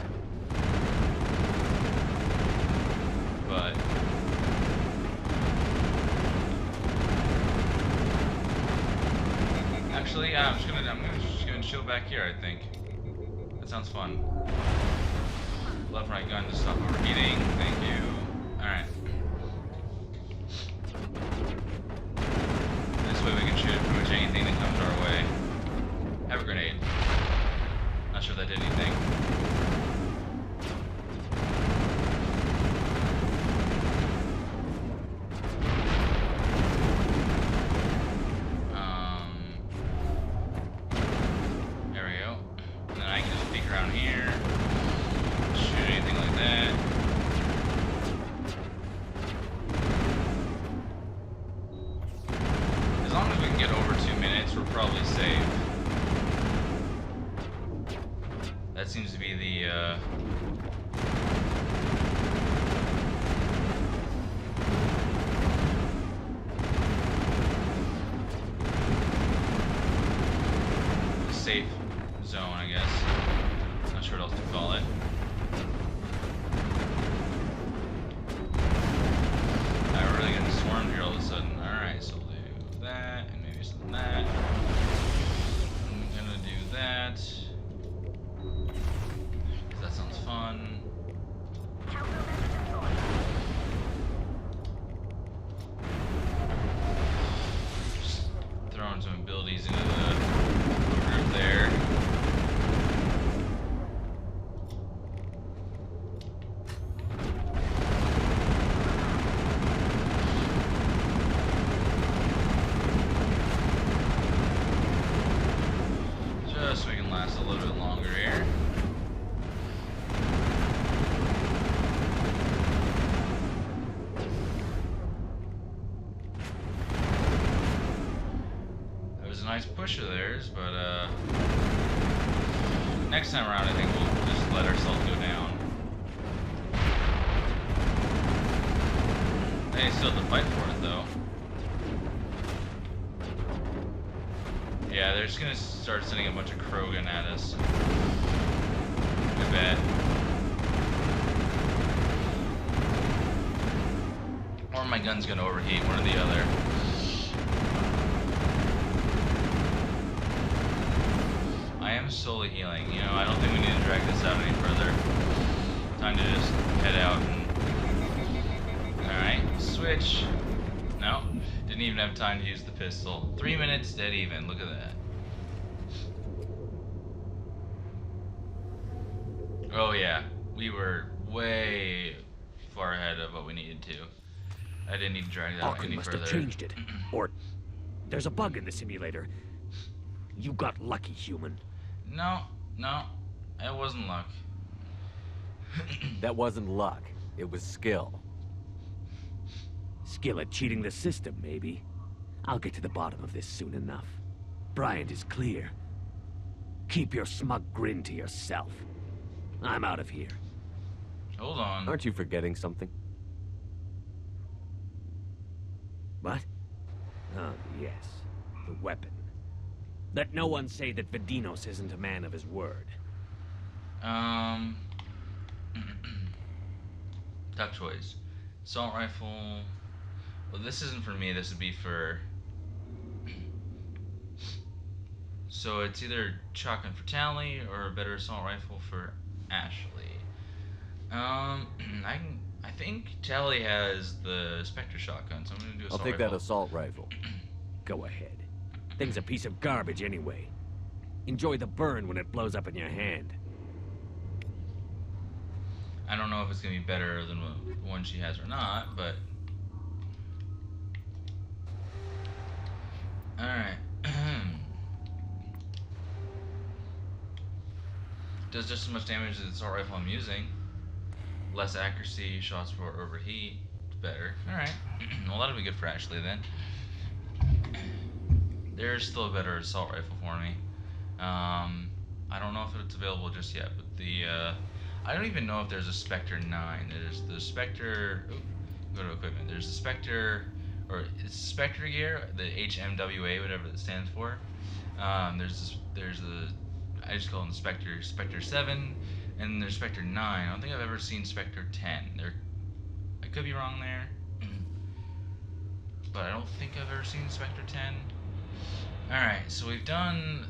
Speaker 1: But... actually, yeah, I'm just gonna chill back here, I think. That sounds fun. Left right gun to stop overheating. Thank you. Alright. This way we can shoot pretty much anything that comes our way. Have a grenade. Not sure that did anything. There we go. And then I can just peek around here. Shoot anything like that. As long as we can get over 2 minutes, we're probably safe. That seems to be the safe zone, I guess. Not sure what else to call it. Now we're really getting swarmed here all of a sudden. Alright, so we'll do that, and maybe some of that. I'm gonna do that. 'Cause that sounds fun. Just throwing some abilities into the ours, but next time around I think we'll just let ourselves go down. They still have to fight for it though. Yeah, they're just gonna start sending a bunch of Krogan at us. I bet. Or my gun's gonna overheat, one or the other. I am slowly healing, you know, I don't think we need to drag this out any further. Time to just head out and... Alright, switch. No, didn't even have time to use the pistol. 3 minutes, dead even, look at that. Oh yeah, we were way far ahead of what we needed to. I didn't need to drag that
Speaker 3: Hawken
Speaker 1: any
Speaker 3: must
Speaker 1: further.
Speaker 3: have changed it. Or there's a bug in the simulator. You got lucky, human.
Speaker 1: No, it wasn't luck.
Speaker 5: That wasn't luck. It was skill.
Speaker 3: Skill at cheating the system, maybe. I'll get to the bottom of this soon enough. Bryant is clear. Keep your smug grin to yourself. I'm out of here.
Speaker 1: Hold on.
Speaker 5: Aren't you forgetting something?
Speaker 3: What? Oh, yes. The weapon. Let no one say that Vidinos isn't a man of his word.
Speaker 1: Tough choice. Assault rifle. Well, this isn't for me. This would be for... So it's either shotgun for Tally or a better assault rifle for Ashley. I think Tally has the Spectre shotgun, so I'm gonna do assault
Speaker 5: I'll take
Speaker 1: rifle.
Speaker 5: that assault rifle.
Speaker 3: Go ahead. Thing's a piece of garbage anyway. Enjoy the burn when it blows up in your hand.
Speaker 1: I don't know if it's gonna be better than the one she has or not, but... Alright. Does just as much damage as the assault rifle I'm using. Less accuracy, shots for overheat. It's better. Alright. Well, that'll be good for Ashley then. There's still a better assault rifle for me. I don't know if it's available just yet, but the I don't even know if there's a Spectre 9. There's the Spectre. Go to equipment. There's the Spectre, or it's Spectre gear, the HMWA, whatever it stands for. There's the I just call them the Spectre 7, and there's Spectre 9. I don't think I've ever seen Spectre 10. I could be wrong there, but I don't think I've ever seen Spectre 10. Alright, so we've done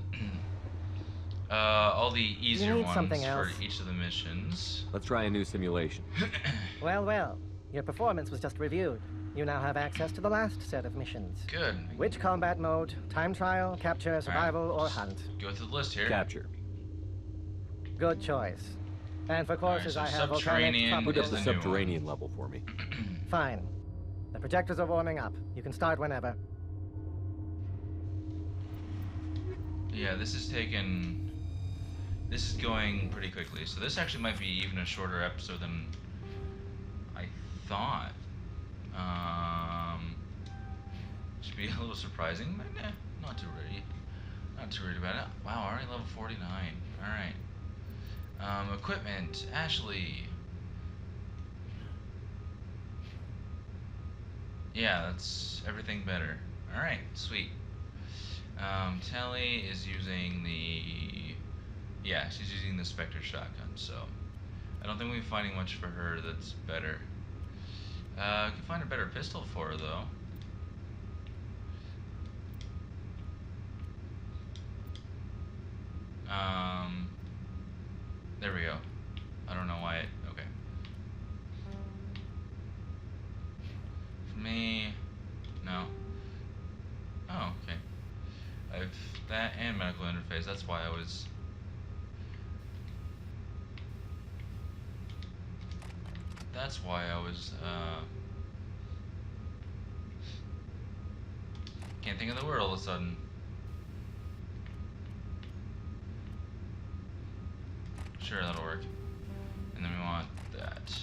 Speaker 1: all the easier ones for each of the missions.
Speaker 5: Let's try a new simulation.
Speaker 6: Well, your performance was just reviewed. You now have access to the last set of missions.
Speaker 1: Good.
Speaker 6: Which combat mode? Time trial, capture, survival, or hunt?
Speaker 1: Go through the list here.
Speaker 5: Capture.
Speaker 6: Good choice. And for courses,
Speaker 1: so
Speaker 6: I have
Speaker 1: subterranean
Speaker 5: Put up
Speaker 1: is
Speaker 5: the
Speaker 1: the new
Speaker 5: subterranean level for me.
Speaker 6: Fine. The projectors are warming up. You can start whenever.
Speaker 1: Yeah, this is going pretty quickly. So this actually might be even a shorter episode than I thought. Should be a little surprising, but not too worried. Not too worried about it. Wow, already level 49. Alright. Equipment, Ashley. Yeah, that's everything better. Alright, sweet. Tally is using the... Yeah, she's using the Spectre shotgun, so... I don't think we'll be finding much for her that's better. I can find a better pistol for her, though. There we go. I don't know why it... Okay. For me... No. Oh, okay. I've that and medical interface. That's why I was... That's why I was, can't think of the word all of a sudden. Sure, that'll work. And then we want that.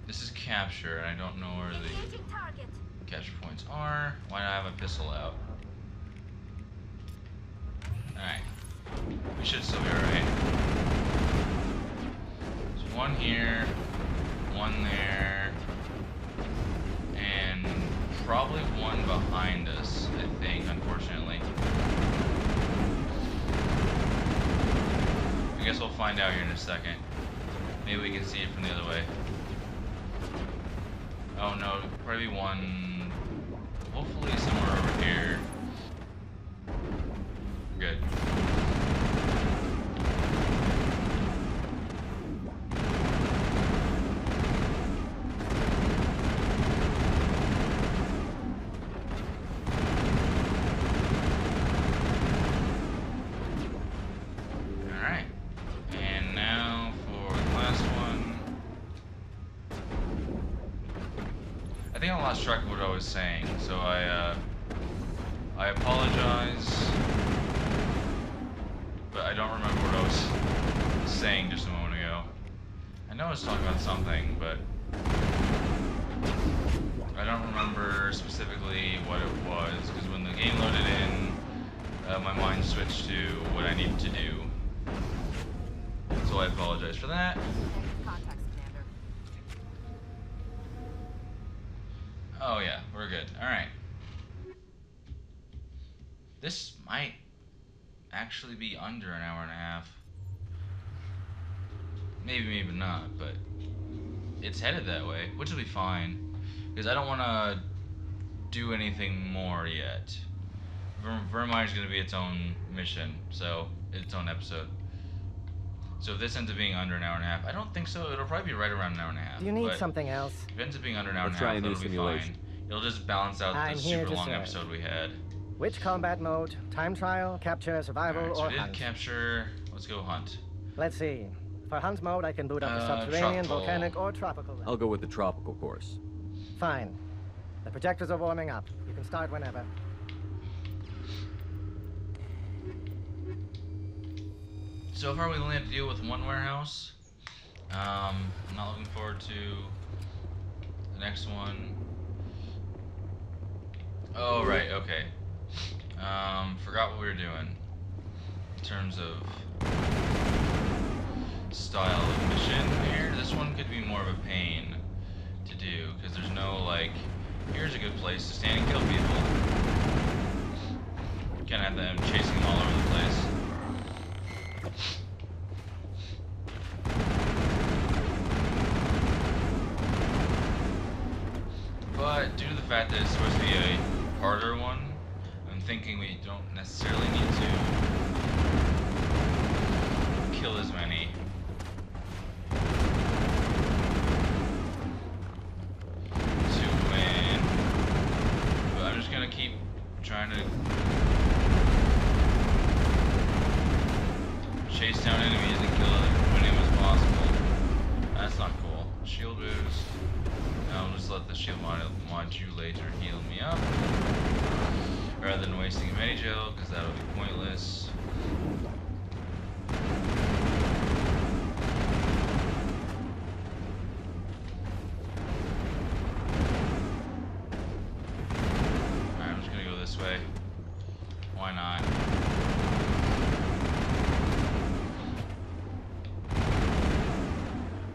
Speaker 1: This is capture, and I don't know where the
Speaker 8: Engaging target.
Speaker 1: capture points are. Why not have a pistol out? should still be alright. There's one here, one there, and probably one behind us, I think, unfortunately. I guess we'll find out here in a second. Maybe we can see it from the other way. Oh no, probably one, hopefully somewhere over here. Good. Alright. And now for the last one. I think I lost track of what I was saying, so I apologize. But I don't remember what I was saying just a moment ago. I know I was talking about something, but I don't remember specifically what it was, because when the game loaded in, my mind switched to what I needed to do. So I apologize for that.
Speaker 8: Contacts, Commander.
Speaker 1: Oh yeah, we're good. Alright. This might actually be under an hour and a half. Maybe not, but it's headed that way, which will be fine. Because I don't want to do anything more yet. Vermire is going to be its own mission, so its own episode. So if this ends up being under an hour and a half, I don't think so. It'll probably be right around an hour and a half.
Speaker 6: Do you need something else?
Speaker 1: If it ends up being under an hour
Speaker 5: Let's
Speaker 1: and a
Speaker 5: try
Speaker 1: half,
Speaker 5: a new
Speaker 1: it'll be
Speaker 5: simulation.
Speaker 1: fine. It'll just balance out
Speaker 6: I'm
Speaker 1: the
Speaker 6: here
Speaker 1: super
Speaker 6: to
Speaker 1: long
Speaker 6: serve.
Speaker 1: episode we had.
Speaker 6: Which combat mode? Time trial, capture, survival,
Speaker 1: Alright, so
Speaker 6: or
Speaker 1: we did
Speaker 6: hunt?
Speaker 1: capture. Let's go hunt.
Speaker 6: Let's see. For hunt mode, I can boot up the subterranean,
Speaker 1: tropical.
Speaker 6: volcanic, or tropical.
Speaker 5: I'll go with the tropical course.
Speaker 6: Fine. The projectors are warming up. You can start whenever.
Speaker 1: So far, we only had to deal with one warehouse. I'm not looking forward to the next one. Oh, right, okay. Forgot what we were doing in terms of style of mission here. This one could be more of a pain to do because there's no, like, here's a good place to stand and kill people. Can't have them chasing them all over the place. But due to the fact that it's supposed to be a harder one, I'm thinking we don't necessarily need to kill as many. To win. But I'm just gonna keep trying to chase down enemies and kill as many of them as possible. That's not cool. Shield boost. I'll just let the shield modulator heal me up rather than wasting a medi-gel because that'll be pointless. Alright, I'm just gonna go this way. Why not?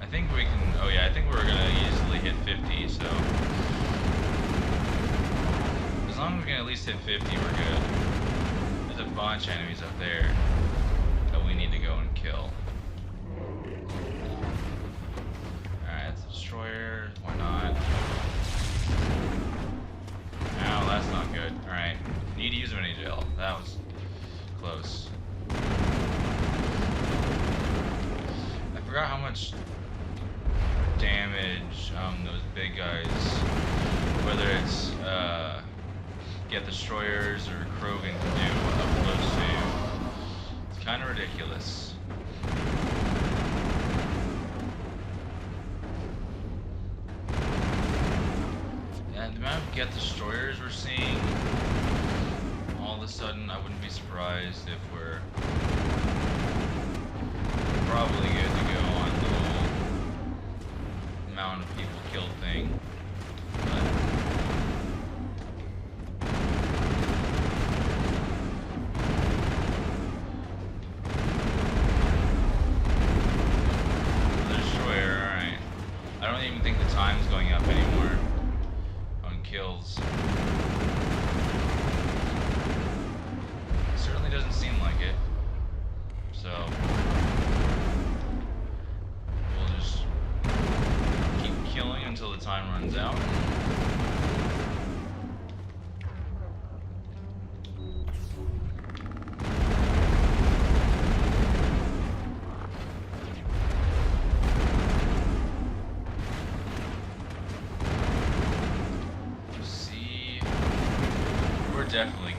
Speaker 1: I think we can. Oh yeah, I think we're gonna easily hit 50. So as long as we can at least hit 50, we're good. There's a bunch of enemies up there that we need to go and kill. Alright, it's a destroyer. Why not? Ow, that's not good. Alright, need to use a mini gel. That was close. I forgot how much damage those big guys, whether it's get destroyers or Krogan can do up close to. It's kind of ridiculous. And the amount of get destroyers we're seeing, all of a sudden, I wouldn't be surprised if we're probably good to go on the whole amount of people killed thing. But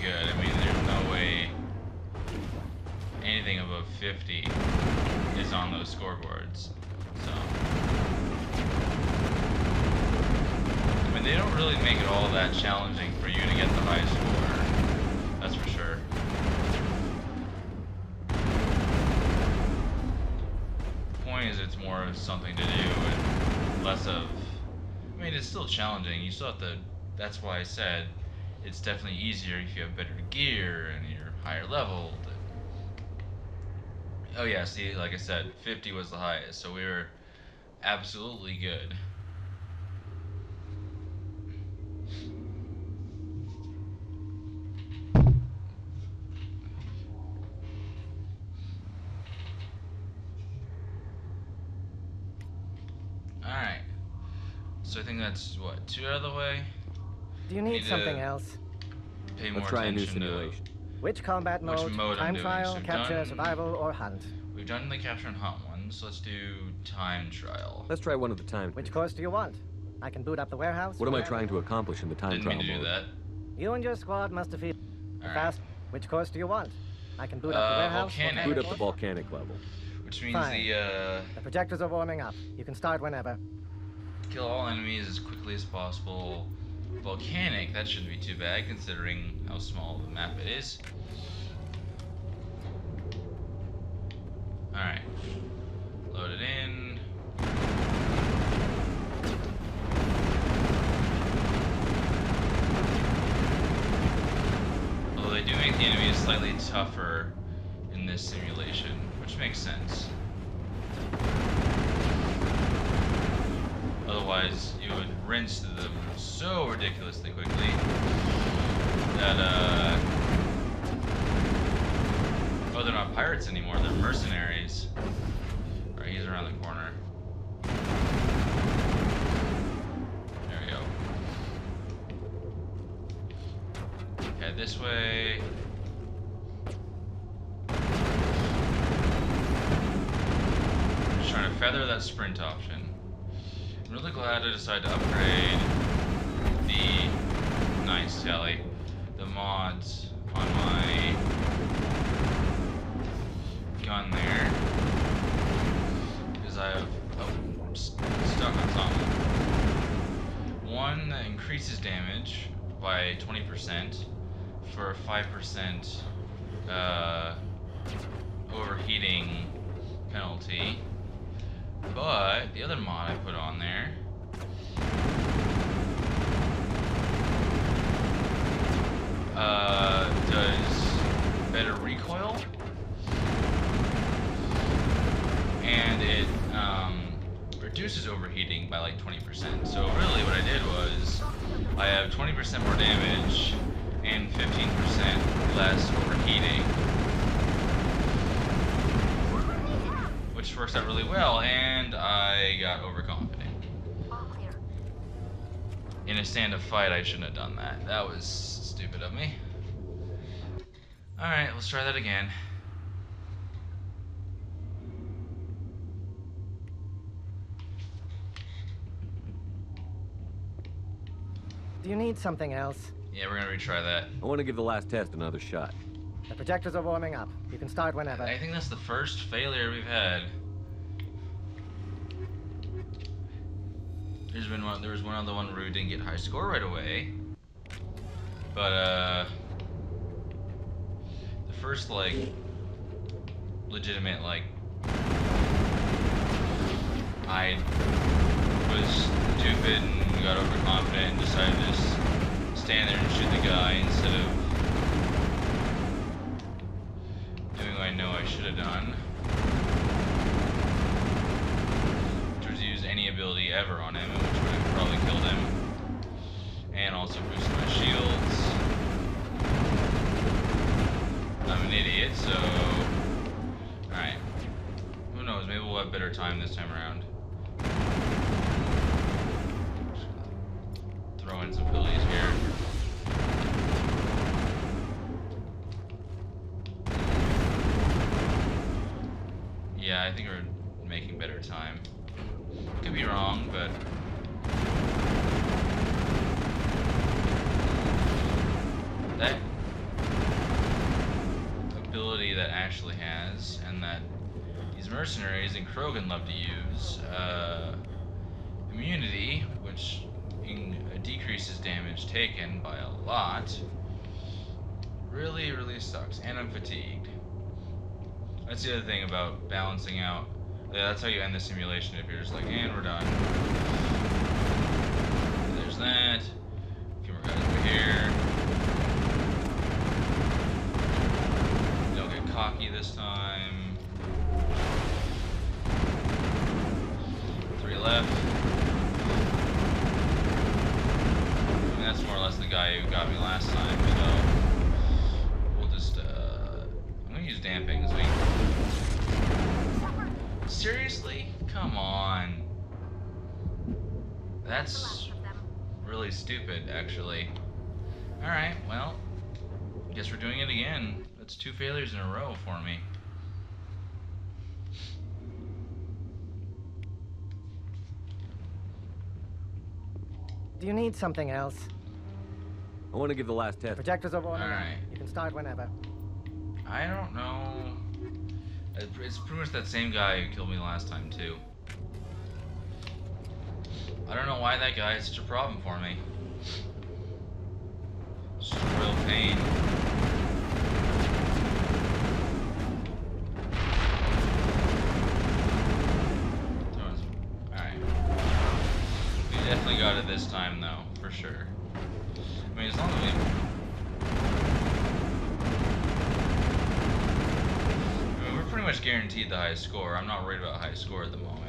Speaker 1: good. I mean, there's no way anything above 50 is on those scoreboards. So, I mean, they don't really make it all that challenging for you to get the high score. That's for sure. The point is, it's more of something to do and less of. I mean, it's still challenging. You still have to. That's why I said it's definitely easier if you have better gear and you're higher leveled. Oh yeah, see, like I said, 50 was the highest, so we were absolutely good. Alright. So I think that's, what, 2 out of the way?
Speaker 6: Do you need something else?
Speaker 1: Pay more
Speaker 5: Let's try a new
Speaker 1: attention to
Speaker 5: simulation.
Speaker 6: Which combat
Speaker 1: which
Speaker 6: mode?
Speaker 1: mode I'm
Speaker 6: Time
Speaker 1: doing.
Speaker 6: trial,
Speaker 1: So we've
Speaker 6: capture,
Speaker 1: done-
Speaker 6: survival, or hunt?
Speaker 1: We've done the capture and hunt one, so let's do time trial.
Speaker 5: Let's try one at a time.
Speaker 6: Which course do you want? I can boot up the warehouse.
Speaker 5: What am I trying to accomplish in the time
Speaker 1: Didn't
Speaker 5: trial
Speaker 1: mean to do
Speaker 5: mode?
Speaker 1: that.
Speaker 6: You and your squad must defeat
Speaker 1: Alright.
Speaker 6: fast. Which course do you want? I can boot up the warehouse.
Speaker 1: volcanic.
Speaker 5: Boot up the volcanic level.
Speaker 1: Which means
Speaker 6: Fine.
Speaker 1: the,
Speaker 6: The projectors are warming up. You can start whenever.
Speaker 1: kill all enemies as quickly as possible. Volcanic, that shouldn't be too bad considering how small the map it is. Alright. Load it in. Although they do make the enemies slightly tougher in this simulation, which makes sense. Otherwise, you would rinse through them so ridiculously quickly that, oh, they're not pirates anymore, they're mercenaries. Alright, he's around the corner. There we go. Head this way. Just trying to feather that sprint option. I'm really glad I decided to upgrade the nice Sally, the mods on my gun there, because I have stuck on something. One that increases damage by 20% for a 5% overheating penalty. But the other mod I put on there does better recoil, and it reduces overheating by like 20%. So really what I did was I have 20% more damage and 15% less overheating, which works out really well, and I got overconfident.
Speaker 8: All clear.
Speaker 1: In a stand-up fight, I shouldn't have done that. That was stupid of me. Alright, let's try that again.
Speaker 6: Do you need something else?
Speaker 1: Yeah, we're gonna retry that.
Speaker 5: I want to give the last test another shot.
Speaker 6: The projectors are warming up. You can start whenever.
Speaker 1: I think that's the first failure we've had. There was one other one where we didn't get high score right away. But the first like legitimate like I was stupid and got overconfident and decided to just stand there and shoot the guy instead of doing what I know I should have done, which was use any ability ever on him, which would have probably killed him, and also boost my shields. I'm an idiot, so alright. Who knows, maybe we'll have better time this time around. Throw in some abilities here. Yeah, I think we're making better time. Could be wrong, but that that actually has, and that these mercenaries in Krogan love to use, immunity, which decreases damage taken by a lot, really, really sucks. And I'm fatigued. That's the other thing about balancing out. Yeah, that's how you end the simulation if you're just like, and we're done. There's that. A few more guys over here. Don't get cocky this time. 3 left. I mean, that's more or less the guy who got me last time, so we'll just, I'm gonna use damping this week. Seriously? Come on. That's really stupid, actually. Alright, well, guess we're doing it again. That's 2 failures in a row for me.
Speaker 6: Do you need something else?
Speaker 5: I want to give the last
Speaker 6: The
Speaker 5: test.
Speaker 6: projectors are warming up.
Speaker 1: Alright.
Speaker 6: You can start whenever.
Speaker 1: I don't know. It's pretty much that same guy who killed me last time, too. I don't know why that guy is such a problem for me. It's just a real pain. Alright. We definitely got it this time, though, for sure. I mean, as long as we... pretty much guaranteed the high score. I'm not worried about high score at the moment.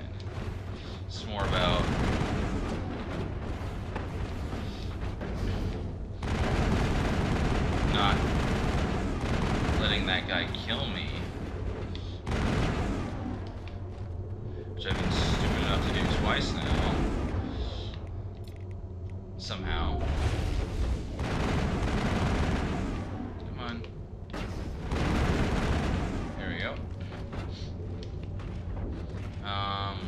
Speaker 1: It's more about not letting that guy kill me, which I've been stupid enough to do twice now. Somehow. Come on. There we go. I'm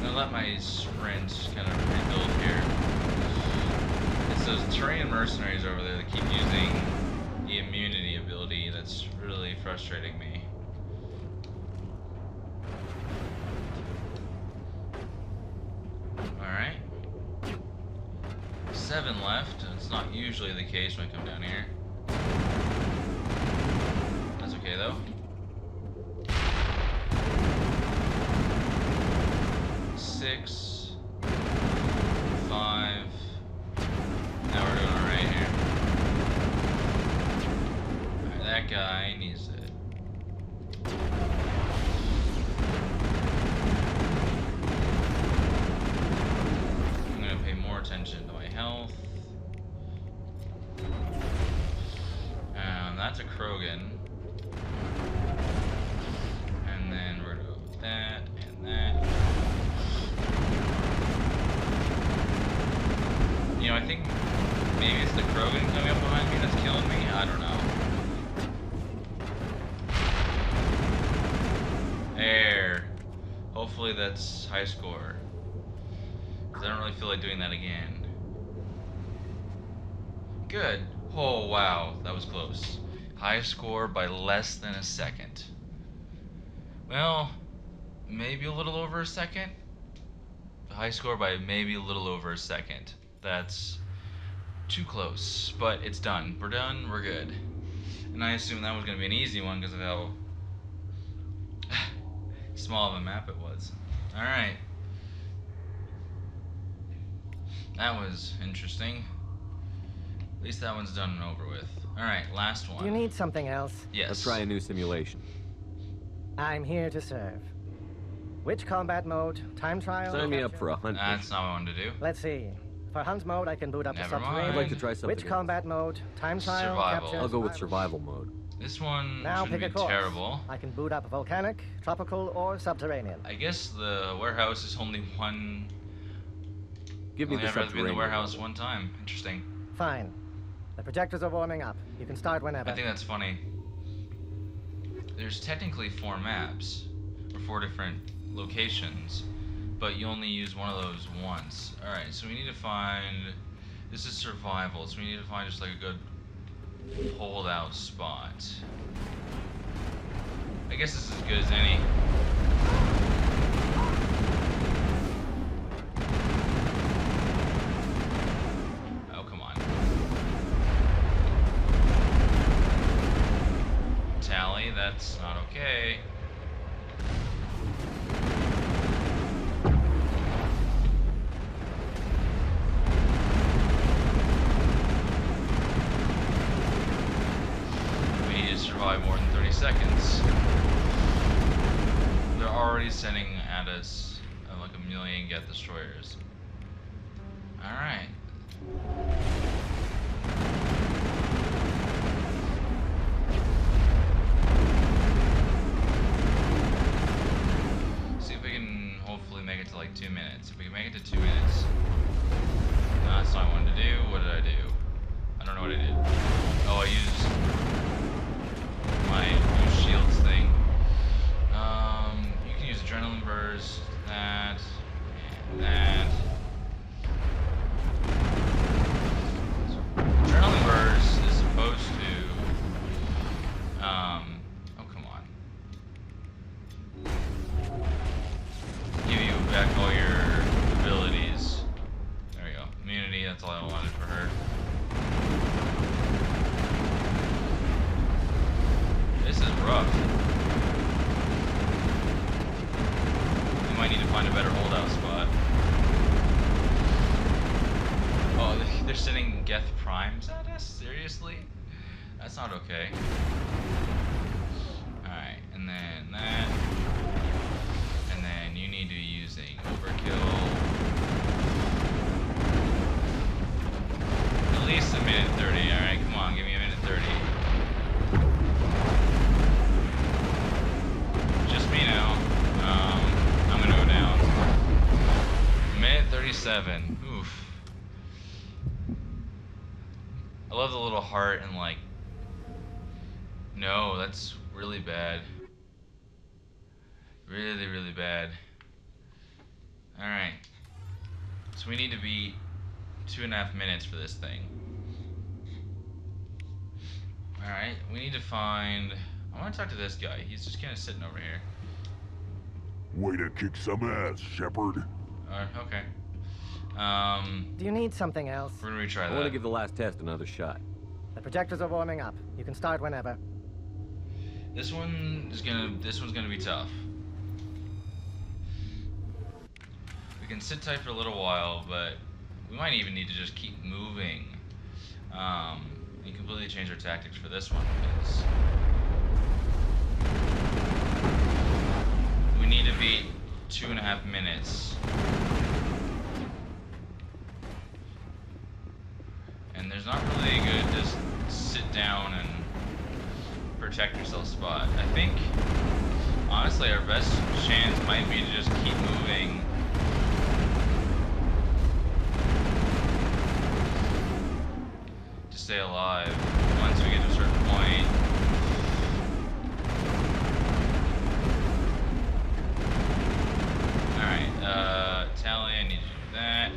Speaker 1: gonna let my sprint kind of rebuild here. It's those Turian mercenaries over there that keep using the immunity ability that's really frustrating me. Alright. 7 left. It's not usually the case when I come down here. That's okay though. 6, 5. Now we're doing alright here. Alright, that guy needs it. I'm gonna pay more attention to my health. That's a Krogan. And then we're gonna go with that and that. You know, I think maybe it's the Krogan coming up behind me that's killing me. I don't know. There. Hopefully that's high score. Because I don't really feel like doing that again. Good. Oh, wow. That was close. High score by less than a second. Well, maybe a little over a second. High score by maybe a little over a second. That's too close, but it's done. We're done, we're good. And I assume that was going to be an easy one because of how small of a map it was. Alright. That was interesting. At least that one's done and over with. Alright, last one.
Speaker 6: Do you need something else?
Speaker 1: Yes.
Speaker 5: Let's try a new simulation.
Speaker 6: I'm here to serve. Which combat mode? Time trial?
Speaker 5: Sign me up for a hunt
Speaker 1: That's
Speaker 5: mission.
Speaker 1: not what I wanted to do.
Speaker 6: Let's see. For hunt mode, I can boot up
Speaker 1: Never
Speaker 6: the subterranean.
Speaker 1: mind.
Speaker 5: I'd like to try something
Speaker 6: Which
Speaker 5: else.
Speaker 6: combat mode? Time trial?
Speaker 1: Survival.
Speaker 6: Capture,
Speaker 5: I'll go with survival mode.
Speaker 1: This one
Speaker 6: Now
Speaker 1: shouldn't
Speaker 6: pick a
Speaker 1: be
Speaker 6: course.
Speaker 1: terrible.
Speaker 6: I can boot up volcanic, tropical, or subterranean.
Speaker 1: I guess the warehouse is only one.
Speaker 5: Give me
Speaker 1: Only
Speaker 5: the
Speaker 1: I've rather be in the
Speaker 5: subterranean.
Speaker 1: warehouse one time. Interesting.
Speaker 6: Fine. The projectors are warming up. You can start whenever.
Speaker 1: I think that's funny. There's technically 4 maps, or 4 different locations, but you only use one of those once. Alright, so we need to find... This is survival, so we need to find just like a good holdout spot. guess this is as good as any. Oh, come on. Tally, that's not okay. Survive more than 30 seconds. They're already sending at us like a million Geth destroyers. Alright. See if we can hopefully make it to like 2 minutes. If we can make it to 2 minutes. No, that's not what I wanted to do. What did I do? I don't know what I did. Oh, I used my new shields thing. You can use adrenaline burst, that, and that. So, adrenaline burst is supposed to, oh come on, give you back all your abilities. There we go. Immunity, that's all I wanted for her. This is rough. We might need to find a better holdout spot. Oh, they're sending Geth primes at us? Seriously? That's not okay. Alright, and then that. And then you need to be using overkill. At least a minute 30, alright? Come on, give me a minute 30. Just me now. I'm gonna go down. Minute 37. Oof. I love the little heart and like. No, that's really bad. Really, really bad. Alright. So we need to beat 2.5 minutes for this thing. Alright, we need to find. I want to talk to this guy. He's just kind of sitting over here.
Speaker 9: Way to kick some ass, Shepard.
Speaker 1: Okay.
Speaker 6: Do you need something else?
Speaker 1: We're gonna retry that.
Speaker 5: I want to give the last test another shot.
Speaker 6: The projectors are warming up. You can start whenever.
Speaker 1: This one's gonna be tough. We can sit tight for a little while, but we might even need to just keep moving. And completely change our tactics for this one because we need to beat 2.5 minutes. And there's not really a good just sit down and protect yourself spot. I think honestly our best chance might be to just keep moving. To stay alive once we get to a certain point. Alright, Tally, I need you to do that.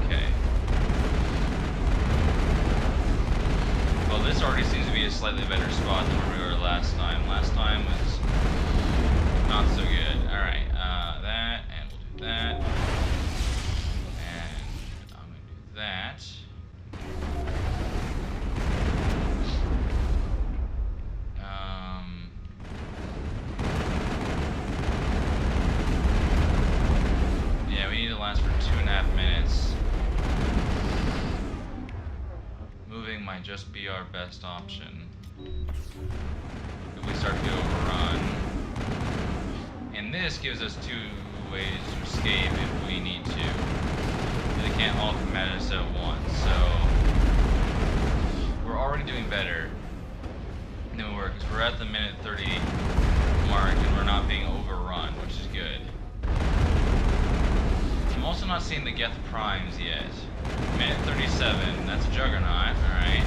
Speaker 1: Okay. Well, this already seems to be a slightly better spot than where we were last time. Last time was not so good. Alright, that, and we'll do that. And I'm gonna do that. Yeah, we need to last for 2.5 minutes. Moving might just be our best option. If we start to overrun. And this gives us 2 ways to escape if we need to. They can't all come at us at once, so we're already doing better than we were because we're at the minute 30 mark and we're not being overrun, which is good. I'm also not seeing the Geth primes yet. Minute 37, that's a juggernaut, alright.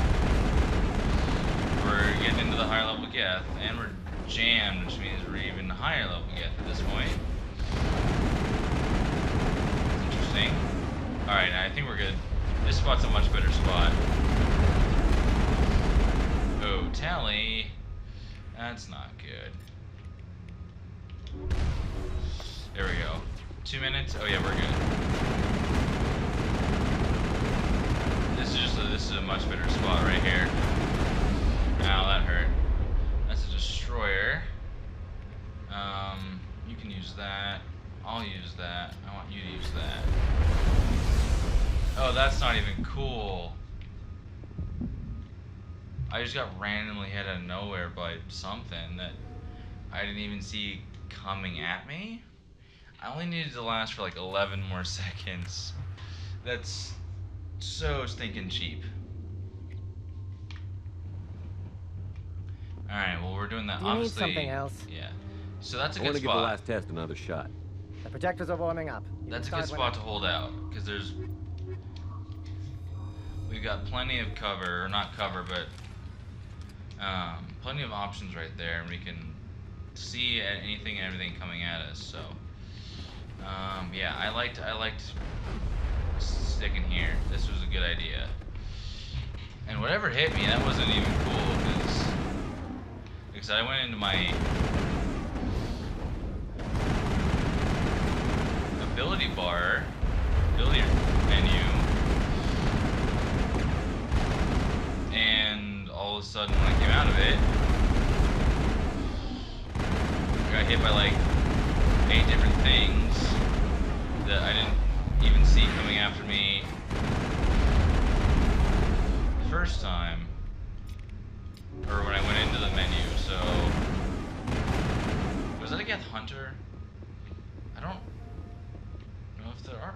Speaker 1: We're getting into the higher level Geth, and we're jammed, which means we're even higher level Geth at this point. Interesting. Alright, I think we're good. This spot's a much better spot. Tally. That's not good. There we go. 2 minutes. Oh yeah, we're good. This is a much better spot right here. Ow, that hurt. That's a destroyer. You can use that. I'll use that. I want you to use that. Oh, that's not even cool. I just got randomly hit out of nowhere by something that I didn't even see coming at me. I only needed to last for like 11 more seconds. That's so stinking cheap. Alright, well we're doing that.
Speaker 6: Do you need
Speaker 1: obviously.
Speaker 6: something else?
Speaker 1: Yeah. So that's a
Speaker 5: I
Speaker 1: good
Speaker 5: want to give the
Speaker 1: spot.
Speaker 5: last test another shot.
Speaker 6: The projectors are warming up. You
Speaker 1: That's a
Speaker 6: can
Speaker 1: good
Speaker 6: start
Speaker 1: spot to hold out, because we've got plenty of cover, or not cover, but plenty of options right there, and we can see anything and everything coming at us. So yeah, I liked sticking here. This was a good idea. And whatever hit me, that wasn't even cool, because I went into my ability menu, and all of a sudden when I came out of it, I got hit by like 8 different things that I didn't even see coming after me the first time, or when I went into the menu. So was that a Geth Hunter? I don't know if there are.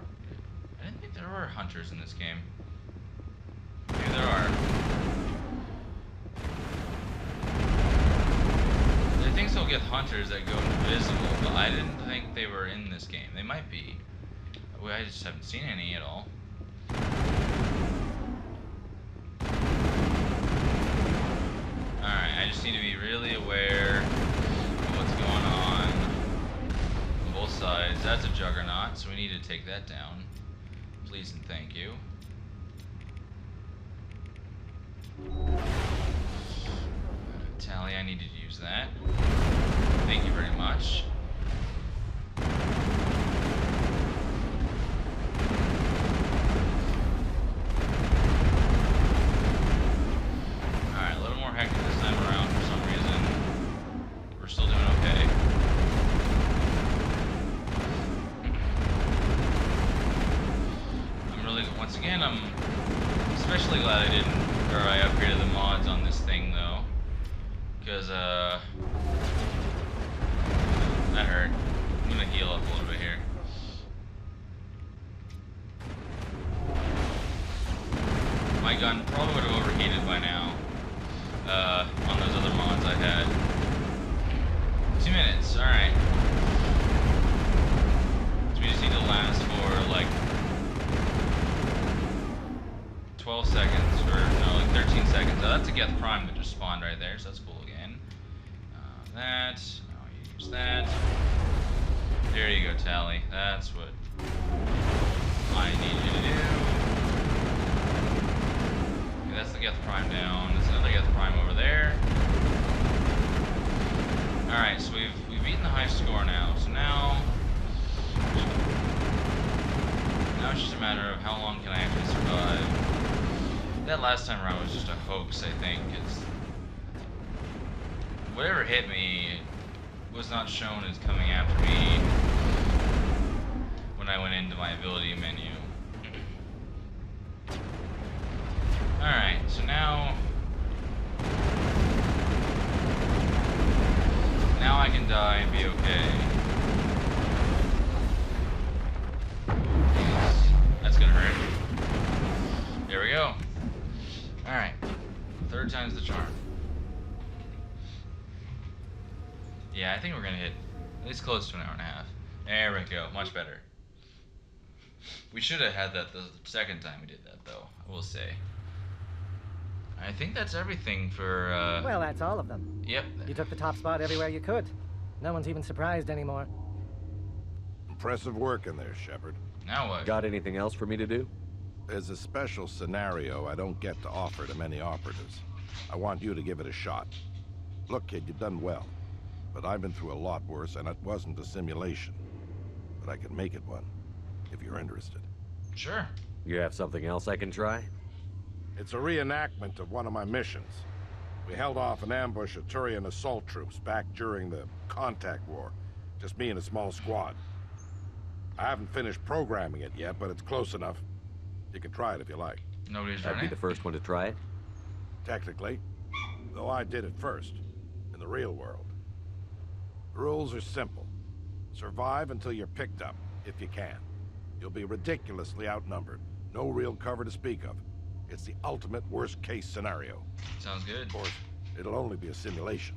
Speaker 1: I didn't think there were hunters in this game. Maybe there are. I think so. Get hunters that go invisible, but I didn't think they were in this game. They might be. Well, I just haven't seen any at all. Alright, I just need to be really aware of what's going on both sides. That's a juggernaut, so we need to take that down. Please and thank you. Tally, I needed to use that. Thank you very much. Alright, a little more hectic this time around for some reason. We're still doing okay. Once again, I'm especially glad I upgraded the mods on this thing though, because that hurt. I'm gonna heal up a little bit here. My gun probably would have overheated by now on those other mods I had. 2 minutes, alright. So we just need to last for like 12 seconds, or no, like 13 seconds. Oh, that's a Geth Prime that just spawned right there, so that's cool again. Now you use that. There you go, Tally. That's what I need you to do. Okay, that's the Geth Prime down. There's another Geth Prime over there. Alright, so we've beaten the high score now. So now it's just a matter of how long can I actually survive. That last time around was just a hoax, I think. Whatever hit me was not shown as coming after me when I went into my ability menu. Alright, so now I can die and be okay. That's gonna hurt. There we go. Alright. 3rd time's the charm. Yeah, I think we're gonna hit at least close to an hour and a half. There we go. Much better. We should have had that the second time we did that, though, I will say. I think that's everything for,
Speaker 6: Well, that's all of them.
Speaker 1: Yep.
Speaker 6: You took the top spot everywhere you could. No one's even surprised anymore.
Speaker 4: Impressive work in there, Shepard.
Speaker 1: Now what?
Speaker 5: Got anything else for me to do?
Speaker 4: There's a special scenario I don't get to offer to many operatives. I want you to give it a shot. Look, kid, you've done well. But I've been through a lot worse, and it wasn't a simulation. But I can make it one, if you're interested.
Speaker 1: Sure.
Speaker 3: You have something else I can try?
Speaker 4: It's a reenactment of one of my missions. We held off an ambush of Turian assault troops back during the Contact War. Just me and a small squad. I haven't finished programming it yet, but it's close enough. You can try it if you like.
Speaker 1: Nobody's
Speaker 3: I'd be
Speaker 1: running.
Speaker 3: the first one to try it.
Speaker 4: Technically. Though I did it first. In the real world. The rules are simple. Survive until you're picked up, if you can. You'll be ridiculously outnumbered. No real cover to speak of. It's the ultimate worst-case scenario.
Speaker 1: Sounds good.
Speaker 4: Of course, it'll only be a simulation.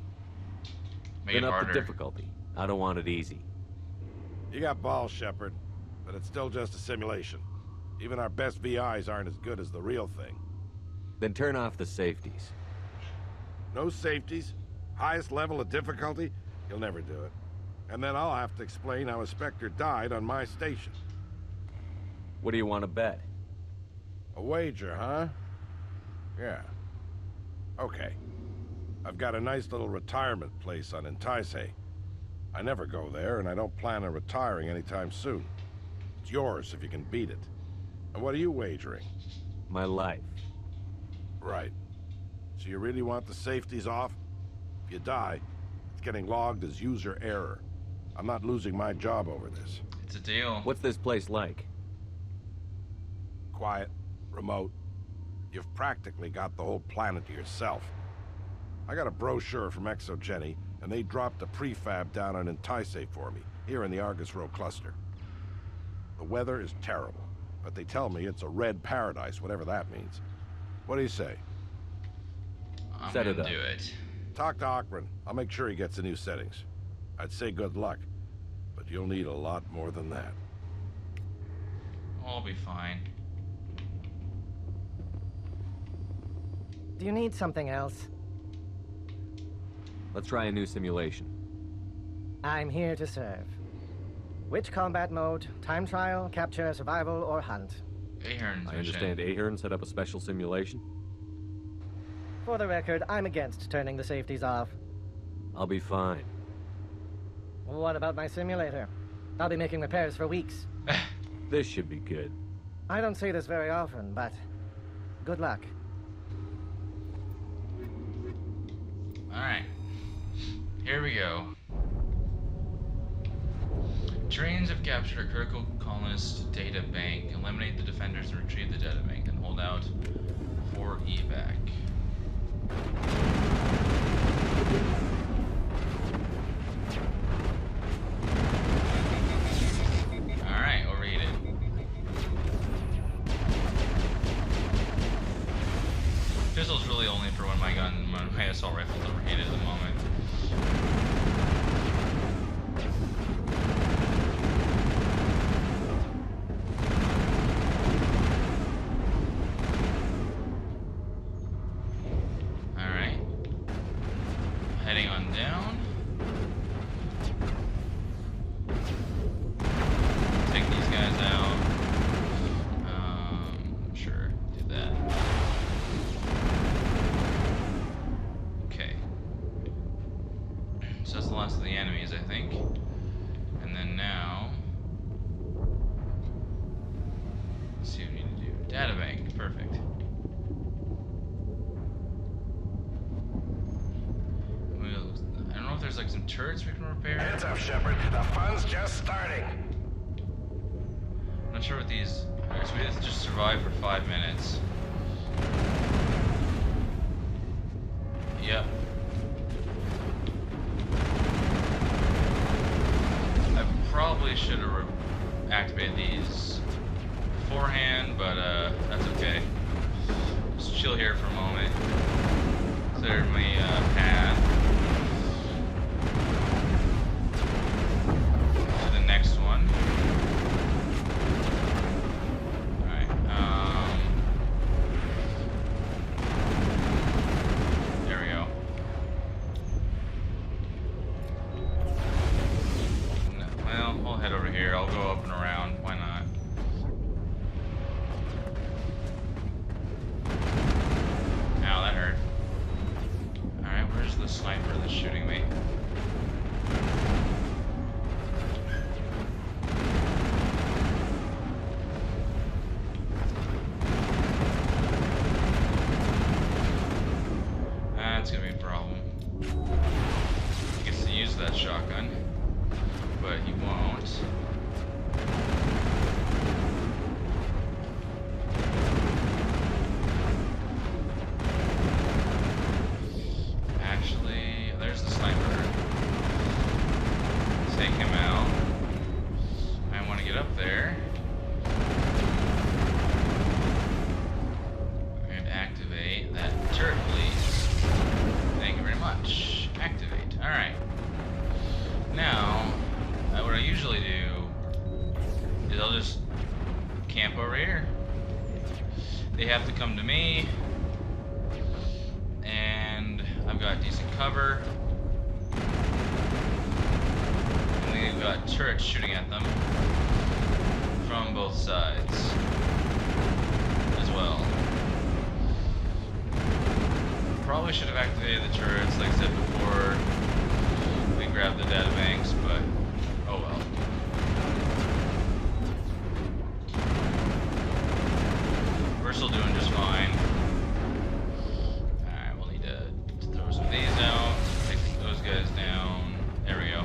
Speaker 1: Make
Speaker 3: Then
Speaker 1: it
Speaker 3: up
Speaker 1: harder.
Speaker 3: the difficulty. I don't want it easy.
Speaker 4: You got balls, Shepard, but it's still just a simulation. Even our best VIs aren't as good as the real thing.
Speaker 3: Then turn off the safeties.
Speaker 4: No safeties, highest level of difficulty, you'll never do it. And then I'll have to explain how a Spectre died on my station.
Speaker 3: What do you want to bet?
Speaker 4: A wager, huh? Yeah. Okay. I've got a nice little retirement place on Entice. I never go there, and I don't plan on retiring anytime soon. It's yours if you can beat it. And what are you wagering?
Speaker 3: My life.
Speaker 4: Right. So you really want the safeties off? If you die, it's getting logged as user error. I'm not losing my job over this.
Speaker 1: It's a deal.
Speaker 3: What's this place like?
Speaker 4: Quiet, remote. You've practically got the whole planet to yourself. I got a brochure from Exogeny, and they dropped a prefab down on Entice for me, here in the Argus Row cluster. The weather is terrible, but they tell me it's a red paradise, whatever that means. What do you say?
Speaker 1: I'm
Speaker 3: Set it
Speaker 1: gonna
Speaker 3: up.
Speaker 1: do it.
Speaker 4: Talk to Akron. I'll make sure he gets the new settings. I'd say good luck, but you'll need a lot more than that.
Speaker 1: I'll be fine.
Speaker 6: Do you need something else?
Speaker 3: Let's try a new simulation.
Speaker 6: I'm here to serve. Which combat mode? Time trial, capture, survival, or hunt?
Speaker 1: Ahern's
Speaker 3: I understand Ahern set up a special simulation.
Speaker 6: For the record, I'm against turning the safeties off.
Speaker 3: I'll be fine.
Speaker 6: What about my simulator? I'll be making repairs for weeks.
Speaker 3: This should be good.
Speaker 6: I don't say this very often, but good luck.
Speaker 1: Alright. Here we go. Trains have captured a critical colonist data bank. Eliminate the defenders and retrieve the data bank, and hold out for evac. Alright, overheated. Pistol's really only for when my assault rifle's overheated at the moment. Alright. Heading on down. Take these guys out. Sure, do that. Okay. So that's the last of the enemies, I think. And then now... let's see what we need to do. Data bank, perfect. I don't know if there's like some turrets we can repair.
Speaker 4: Heads up, Shepard. The fun's just starting.
Speaker 1: I'm not sure what these... Alright, so we have to just survive for 5 minutes. Yep. I probably should have activated these beforehand, but that's okay. Just chill here for a moment. Clear my path to the next one. Alright, there we go. No, well, I'll head over here. I'll go up and around. Why not? Ow, that hurt. Alright. Now, what I usually do is I'll just camp over here. They have to come to me. And I've got decent cover. And they've got turrets shooting at them from both sides as well. Probably should have activated the turrets, like I said before. We grabbed the data banks, but oh well. We're still doing just fine. Alright, we'll need to throw some of these out, take those guys down. There we go.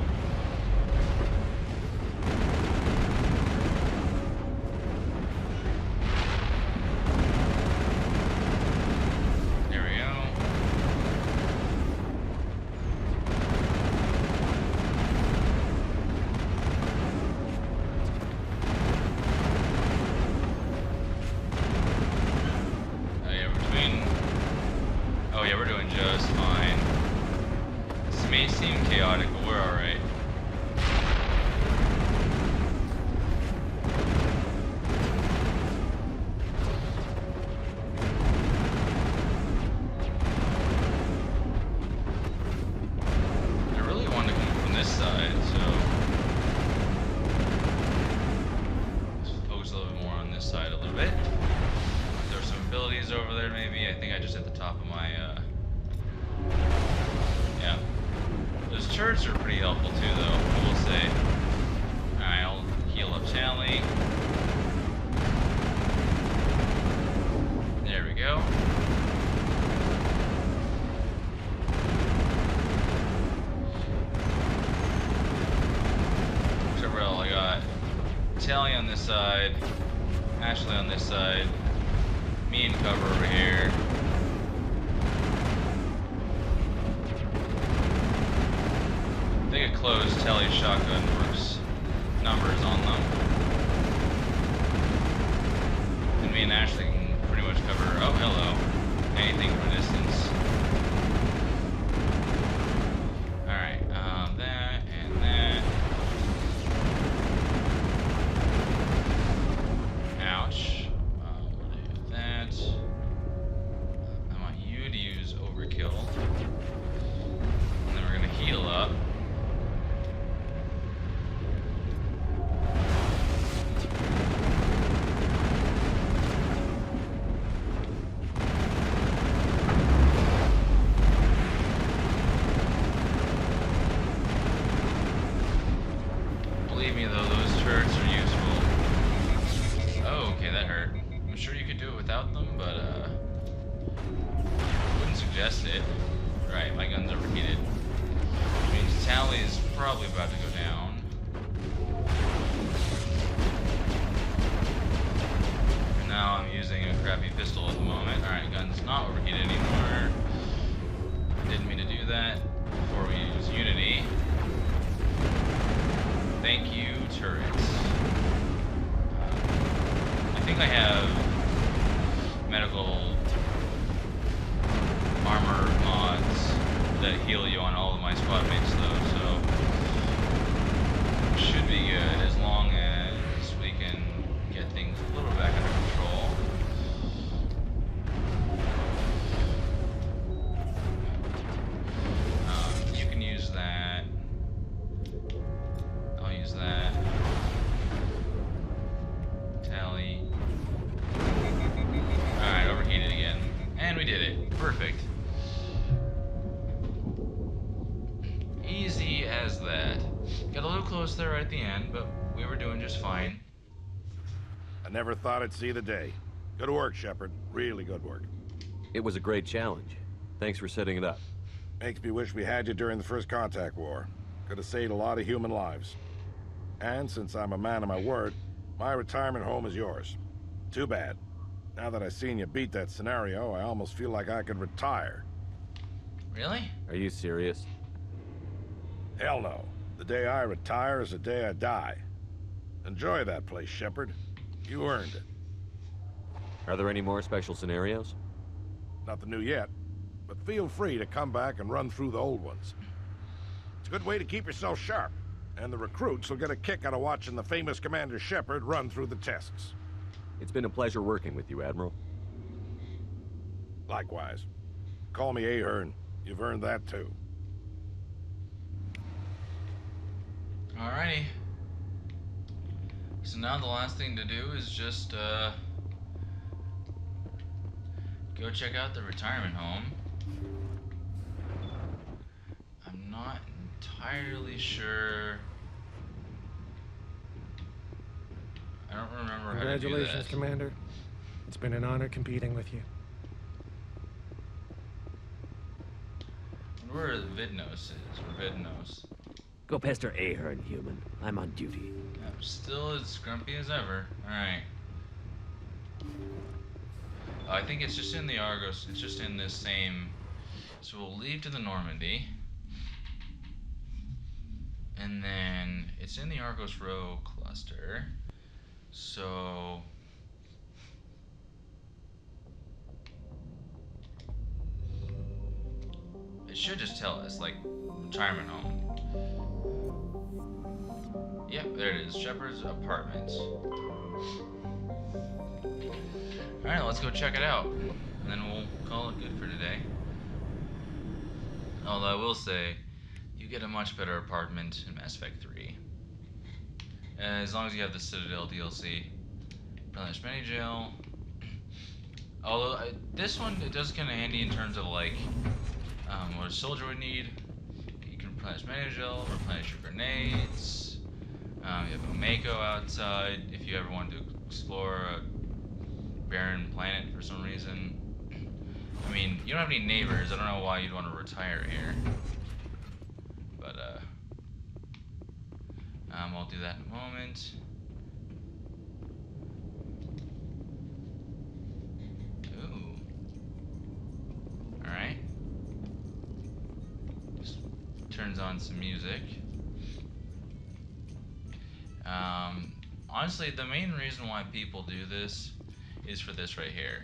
Speaker 1: Turrets are pretty helpful too, though, I will say. Alright, I'll heal up Tally. There we go. So, well, I got Tally on this side, Ashley on this side, me in cover over here. I think a closed Telly's shotgun works numbers on them. And me and Ashley can pretty much cover, oh hello, anything from a distance. Alright, that and that. Ouch. We'll do that. I want you to use overkill. And then we're gonna heal up. Believe me though, those turrets are useful. Oh, okay, that hurt. I'm sure you could do it without them, but wouldn't suggest it. Right, my gun's overheated. Which means Tally is probably about to go down. And now I'm using a crappy pistol at the moment. Alright, gun's not overheated anymore. Didn't mean to do that before we use Unity. Thank you, turrets. I think I have medical armor mods that heal you on all of my squad mates, though, so should be good as long as we can get things a little back under control. You can use that. I'll use that. Tally. Alright, overheated again. And we did it. Perfect. Easy as that. Got a little close there right at the end, but we were doing just fine.
Speaker 4: I never thought I'd see the day. Good work, Shepard. Really good work.
Speaker 5: It was a great challenge. Thanks for setting it up.
Speaker 4: Makes me wish we had you during the first contact war. Could have saved a lot of human lives. And since I'm a man of my word, my retirement home is yours. Too bad. Now that I've seen you beat that scenario, I almost feel like I could retire.
Speaker 1: Really?
Speaker 5: Are you serious?
Speaker 4: Hell no. The day I retire is the day I die. Enjoy that place, Shepard. You earned it.
Speaker 5: Are there any more special scenarios?
Speaker 4: Nothing new yet, but feel free to come back and run through the old ones. a good way to keep yourself sharp. And the recruits will get a kick out of watching the famous Commander Shepard run through the tests.
Speaker 5: It's been a pleasure working with you, Admiral.
Speaker 4: Likewise. Call me Ahern. You've earned that too.
Speaker 1: Alrighty. So now the last thing to do is just go check out the retirement home. I'm not entirely sure. I don't remember how to do that.
Speaker 2: Congratulations, Commander. It's been an honor competing with you.
Speaker 1: Where Vidnos is, or Vidnos.
Speaker 3: Go pester Ahern, human. I'm on duty.
Speaker 1: I'm still as grumpy as ever. Alright. Oh, I think it's just in the Argos. It's just in this same... So we'll leave to the Normandy. And then it's in the Argos Row cluster. So... it should just tell us, like, retirement home. Yep, there it is. Shepard's apartment. Alright, let's go check it out. And then we'll call it good for today. Although I will say, you get a much better apartment in Mass Effect 3. As long as you have the Citadel DLC. Replenish Many Jail. Although, this one, it does kind of handy in terms of, like, what a soldier would need. You can replenish Many Jail, replenish your grenades. You have a Mako outside if you ever want to explore a barren planet for some reason. I mean, you don't have any neighbors. I don't know why you'd want to retire here. But, I'll do that in a moment. Ooh. Alright. Just turns on some music. Honestly, the main reason why people do this is for this right here.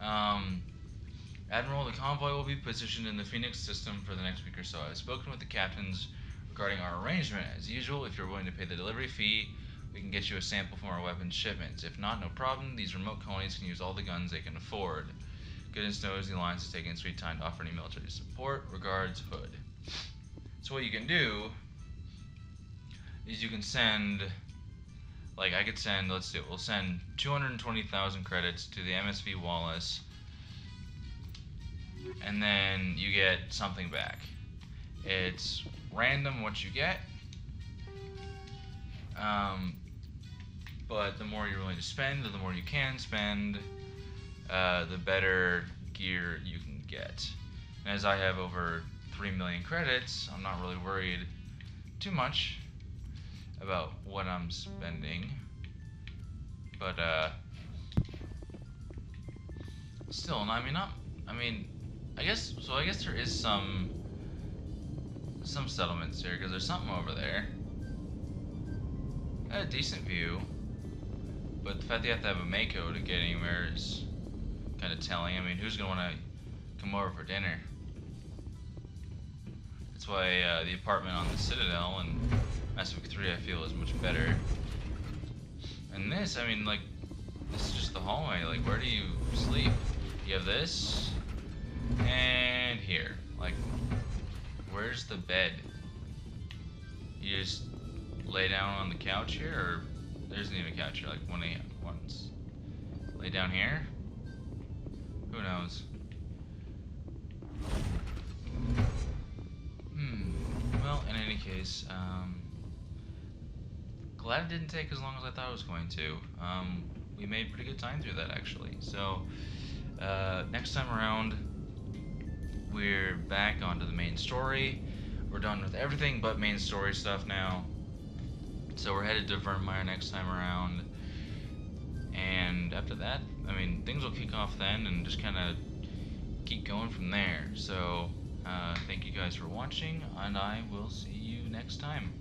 Speaker 1: Admiral, the convoy will be positioned in the Phoenix system for the next week or so. I've spoken with the captains regarding our arrangement. As usual, if you're willing to pay the delivery fee, we can get you a sample from our weapons shipments. If not, no problem. These remote colonies can use all the guns they can afford. Goodness knows the Alliance is taking sweet time to offer any military support. Regards, Hood. So what you can do is you can send, like I could send, let's do it, we'll send 220,000 credits to the MSV Wallace, and then you get something back. It's random what you get, but the more you're willing to spend, the more you can spend, the better gear you can get. And as I have over 3 million credits, I'm not really worried too much about what I'm spending, but still, I guess there is some settlements here, because there's something over there. A decent view, but the fact that you have to have a Mako to get anywhere is kind of telling. I mean, who's gonna want to come over for dinner? That's why the apartment on the Citadel and Mass Effect 3 I feel is much better. And this, I mean, like, this is just the hallway. Like, where do you sleep? You have this, and here. Like, where's the bed? You just lay down on the couch here, or there isn't even a couch here, like once. Lay down here? Who knows? Well, in any case, glad it didn't take as long as I thought it was going to. We made pretty good time through that, actually. So, next time around, we're back onto the main story. We're done with everything but main story stuff now. So we're headed to Vermeer next time around. And after that, I mean, things will kick off then and just kind of keep going from there. So, thank you guys for watching, and I will see you next time.